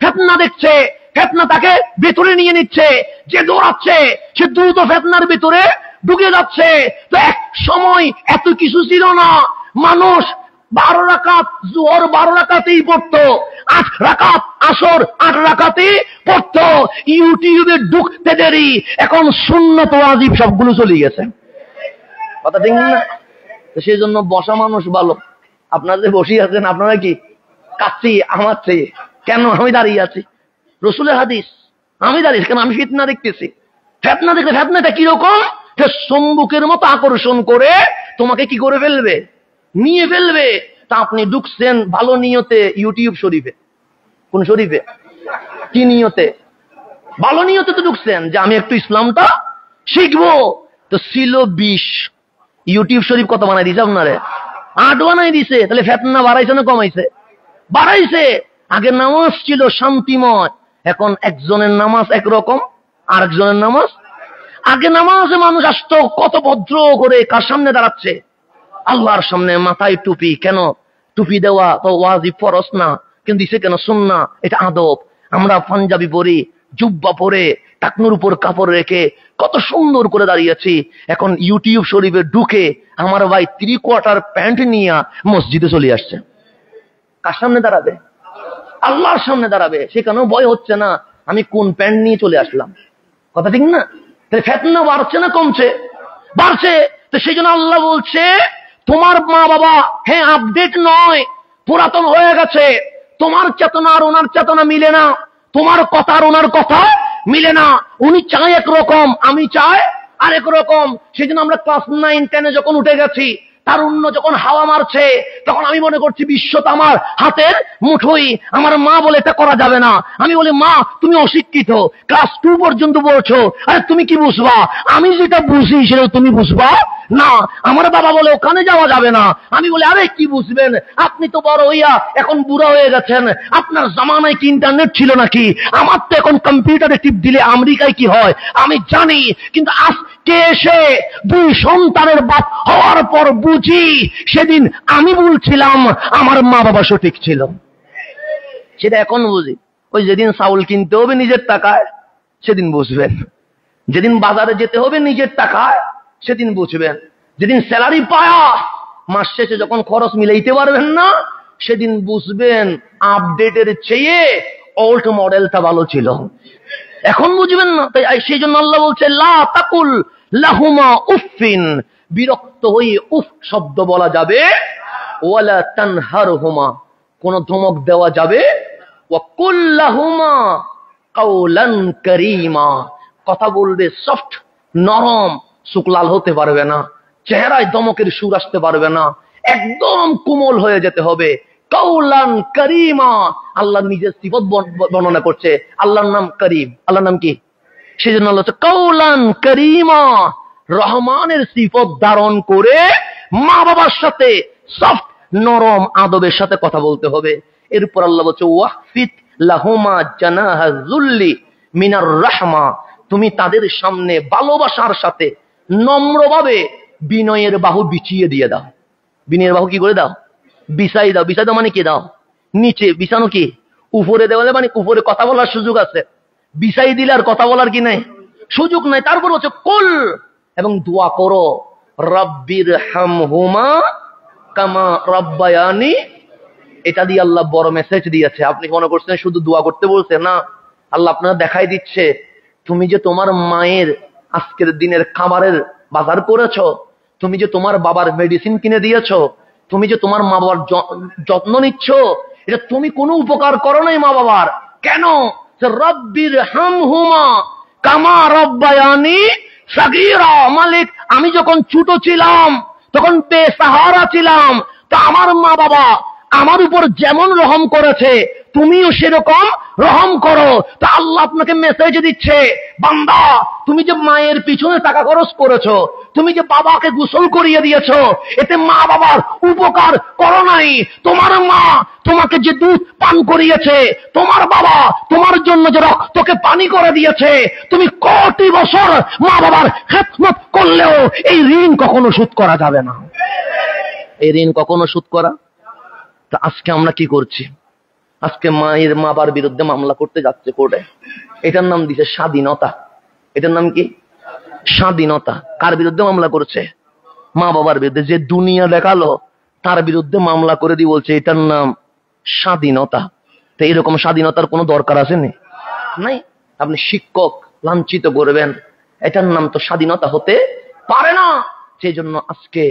Speaker 1: ফিতনা দেখছে, ফিতনা তাকে ভেতরে নিয়ে নিচ্ছে। যে দৌড়াচ্ছে সে দ্রুত ফিতনার ভিতরে ঢুকে যাচ্ছে। তো এক সময় এত কিছু ছিল না, মানুষ 12 রাকাত জোহর 12 রাকাতেই পড়তো, 8 রাকাত আসর 8 রাকাতেই পড়তো। ইউটিউবে ঢুকতে দেরি, এখন সুন্নাত ওয়াজিব সবগুলো চলে গেছে। কথা ঠিক না? সেই জন্য বসা মানুষ ভালো। আপনারা যে বসে আছেন আপনারা কি কাচ্ছি আমার চেয়ে? কেন? আমি দাঁড়িয়ে আছি। রসুলের হাদিস, আমি দাঁড়িয়ে কেন? আমি ফিতনা দেখতেছি। ফিতনা দেখলে ফিতনাটা কিরকম? সম্মুখের মতো আকর্ষণ করে তোমাকে কি করে ফেলবে, নিয়ে ফেলবে। তা আপনি ঢুকছেন ভালো নিয়তে ইউটিউব শরীফে। কোন শরীফে? কি নিয়তে? ভালো নিয়তে তো ঢুকছেন যে আমি একটু ইসলামটা শিখবো। তো ছিল 20, ইউটিউব শরীফ কত বানাই দিছে আপনারে? 8 বানাই দিছে। তাহলে ফিতনা বাড়াইছে না কমাইছে? বাড়াইছে। আগে নামাজ ছিল শান্তিময়, এখন একজনের নামাজ একরকম, আরেকজনের নামাজ। আগে নামাজে মানুষ আসতো কত ভদ্র করে, কার সামনে দাঁড়াচ্ছে? আল্লাহর সামনে, মাথায় টুপি। কেন? টুপি দেওয়া তো ওয়াজিব ফরজ না, কিন্তু দিছে কেন? সুন্নাহ, এটা আদব। আমরা পাঞ্জাবি পরি, জুব্বা পরে, টাকনুর উপর কাপড় রেখে কত সুন্দর করে দাঁড়িয়েছি। এখন ইউটিউব শরীফে ঢুকে আমার ভাই 3/4 প্যান্ট নিয়ে মসজিদে চলে আসছে। কার সামনে দাঁড়াবে? আল্লাহর সামনে দাঁড়াবে। সেখানেও ভয় হচ্ছে না আমি কোন প্যান্ট নিয়ে চলে আসলাম। কথা ঠিক না? ফিতনা বাড়ছে না কমছে? বাড়ছে। তো সেই জন্য আল্লাহ বলছে তোমার মা বাবা হ্যাঁ আপডেট নয়, পুরাতন হয়ে গেছে। তোমার চেতনা আর ওনার চেতনা মিলে না, তোমার কথা আর ওনার কথা মিলে না। উনি চায় একরকম, আমি চাই আরেক রকম। সেই জন্য আমরা ক্লাস 9, 10 যখন উঠে গেছি তারুণ্য যখন হাওয়া মারছে, তখন আমি মনে করছি বিশ্ব তো আমার হাতের মুঠোই। আমার মা বলে এটা করা যাবে না। আমি বলি, মা তুমি অশিক্ষিত, ক্লাস 2 পর্যন্ত পড়ছো, আরে তুমি কি বুঝবা? আমি যেটা বুঝি সেটা তুমি বুঝবা না। আমার বাবা বলে ওখানে যাওয়া যাবে না। আমি বলি, আরে কি বুঝবেন, আপনি তো বড় হইয়া এখন বুড়া হয়ে গেছেন, আপনার জামানায় কি ইন্টারনেট ছিল নাকি? আমার তো এখন কম্পিউটারে টিপ দিলে আমেরিকায় কি হয় আমি জানি। কিন্তু আজকে এসে 2 সন্তানের বাপ হওয়ার পর বুঝি সেদিন আমি বলছিলাম আমার মা বাবা সঠিক ছিল, সেটা এখন বুঝি। ওই যেদিন চাউল কিনতে হবে নিজের টাকায় সেদিন বুঝবেন, যেদিন বাজারে যেতে হবে নিজের টাকায় সেদিন বুঝবেন, যেদিন স্যালারি পায়া মাস শেষে যখন খরচ মিলাইতে পারবেন না সেদিন বুঝবেন আপডেটের চেয়ে ওল্ড মডেলটা ভালো ছিল। এখন বুঝবেন না। তাই সেই জন্য আল্লাহ বলছে, লা তাকুল লাহুমা উফিন, বিরক্ত হয়ে উফ শব্দ বলা যাবে, ওয়ালা তানহারহুমা, কোন ধমক দেওয়া যাবে, ওয়া কুল লাহুমা কাওলান কারীমা, কথা বলবে সফট, নরম, শুকলাল হতে পারবে না, চেহারায় ধমকের সুর আসতে পারবে না, একদম কোমল হয়ে যেতে হবে। কাওলান কারীমা, আল্লাহ নিজের সিফত বর্ণনা করছে, আল্লাহর নাম করিম। আল্লাহর নাম কি? সেজন্য আল্লাহ কাওলান কারীমা, রহমানের সিফত ধারণ করে মা বাবার সাথে সফট নরম আদবের সাথে কথা বলতে হবে। এরপর আল্লাহ বলছে, ওয়াহফিদ লাহুমা জানাহা যুল্লি মিনার রাহমা, তুমি তাদের সামনে ভালোবাসার সাথে নম্রভাবে বিনয়ের বাহু বিছিয়ে দিয়ে দাও। বিনয়ের বাহু কি করে দাও? বিছাই দাও। বিছাই দাও মানে কি? দাও নিচে, বিছানো কি উপরে দেওয়ালে, মানে উপরে কথা বলার সুযোগ আছে। বিছাই দিলে আর কথা বলার কি নাই, সুযোগ নাই। তারপর হচ্ছে কুল, এবং দোয়া করো, রব্বির হামহুমা কামা রব্বায়ানি। এটা দিয়ে আল্লাহ বড় মেসেজ দিয়েছে। আপনি মনে করছেন শুধু দোয়া করতে বলছে না, আল্লাহ আপনারা দেখাই দিচ্ছে, তুমি যে তোমার মায়ের আজকের দিনের খাবারের বাজার করেছ, তুমি যে তোমার বাবার মেডিসিন কিনে দিয়েছ, তুমি যে তোমার মা বাবার যত্ন নিচ্ছ, এটা তুমি কোনো উপকার করো নাই মা বাবার। কেন? রব্বির হামহুমা কামা রব্বায়ানি সাগীরা, মালিক আমি যখন ছোট ছিলাম তখন বেসাহারা ছিলাম, তা আমার মা বাবা আমার উপর যেমন রহম করেছে তুমিও সেরকম রহম করো। তা আল্লাহ আপনাকে মেসেজ দিচ্ছে, বান্দা তুমি যে মায়ের পিছনে টাকা খরচ করেছো, তুমি যে বাবাকে গোসল করিয়ে দিয়েছো, এতে মা বাবার উপকার করো নাই। তোমার মা তোমাকে যে দুধ পান করিয়েছে, তোমার বাবা তোমার জন্য যে রক্তকে পানি করে দিয়েছে, তুমি কোটি বছর মা বাবার খেদমত করলেও এই ঋণ কখনো শোধ করা যাবে না। এই ঋণ কখনো শোধ করা। তা আজকে আমরা কি করছি? আজকে মায়ের মা বাবার বিরুদ্ধে মামলা করতে যাচ্ছে কোর্টে। এটার নাম দিছে স্বাধীনতা। এটার নাম কি? স্বাধীনতা। কার বিরুদ্ধে মামলা করছে? মা বাবার বিরুদ্ধে। যে দুনিয়া দেখালো তার বিরুদ্ধে মামলা করে দিয়ে বলছে এটার নাম স্বাধীনতা। তো এরকম স্বাধীনতার কোনো দরকার আছে নাই। আপনি শিক্ষক লাঞ্ছিত করবেন, এটার নাম তো স্বাধীনতা হতে পারে না। সেই জন্য আজকে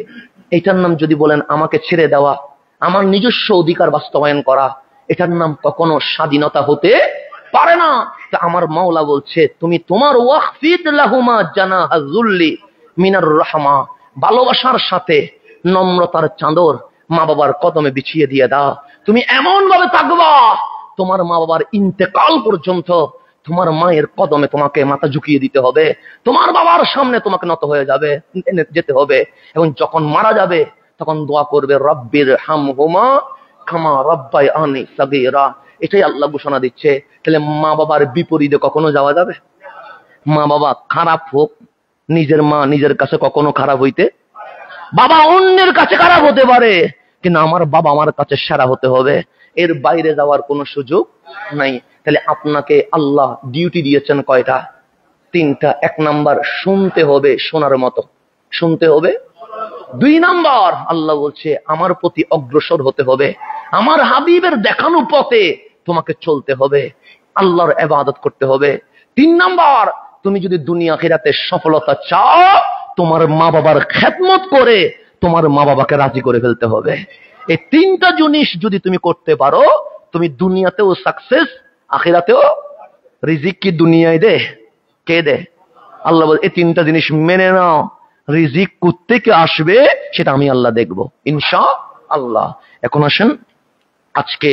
Speaker 1: এটার নাম যদি বলেন আমাকে ছেড়ে দেওয়া, আমার নিজস্ব অধিকার বাস্তবায়ন করা, এটার নাম কখনো স্বাধীনতা হতে পারে না। তা আমার মাওলা বলছে, তুমি তোমার ওয়াহফিদ লাহুমা জানাহা যুল্লি মিনার রাহমা, ভালোবাসার সাথে নম্রতার চাদর মা বাবার কদমে বিছিয়ে দিয়ে দাও। তুমি এমন ভাবে থাকবা তোমার মা বাবার ইন্তেকাল পর্যন্ত তোমার মায়ের কদমে তোমাকে মাথা ঝুঁকিয়ে দিতে হবে, তোমার বাবার সামনে তোমাকে নত হয়ে যেতে হবে। এবং যখন মারা যাবে তখন দোয়া করবে, রব্বির হামহুমা কামা রব্বায়ানি সাগীরা। এটাই আল্লাহ ঘোষণা দিচ্ছে। তাহলে মা বাবার বিপরীতে কখনো যাওয়া যাবে? মা বাবা খারাপ হোক, নিজের মা নিজের কাছে কখনো খারাপ হইতে, বাবা অন্যের কাছে খারাপ হতে পারে, কিন্তু আমার বাবা আমার কাছে সেরা হতে হবে। এর বাইরে যাওয়ার কোনো সুযোগ নাই। তাহলে আপনাকে আল্লাহ ডিউটি দিয়েছেন কয়টা? 3টা। 1 নাম্বার শুনতে হবে, শোনার মতো শুনতে হবে। 2 নাম্বার আল্লাহ বলছে আমার প্রতি অগ্রসর হতে হবে, আমার হাবিবের দেখানো পথে তোমাকে চলতে হবে, আল্লাহর ইবাদত করতে হবে। 3 নাম্বার, তুমি যদি দুনিয়া আখিরাতে সফলতা চাও, তোমার মা বাবার খেদমত করে তোমার মা বাবাকে রাজি করে ফেলতে হবে। এই 3টা জিনিস যদি তুমি করতে পারো, তুমি দুনিয়াতেও সাকসেস, আখিরাতেও। রিজিক কি দুনিয়ায় দে? কে দে? আল্লাহ বলে এই 3টা জিনিস মেনে নাও, রিজিক কোত্থেকে আসবে সেটা আমি আল্লাহ দেখব ইনশাআল্লাহ। এখন আসেন আজকে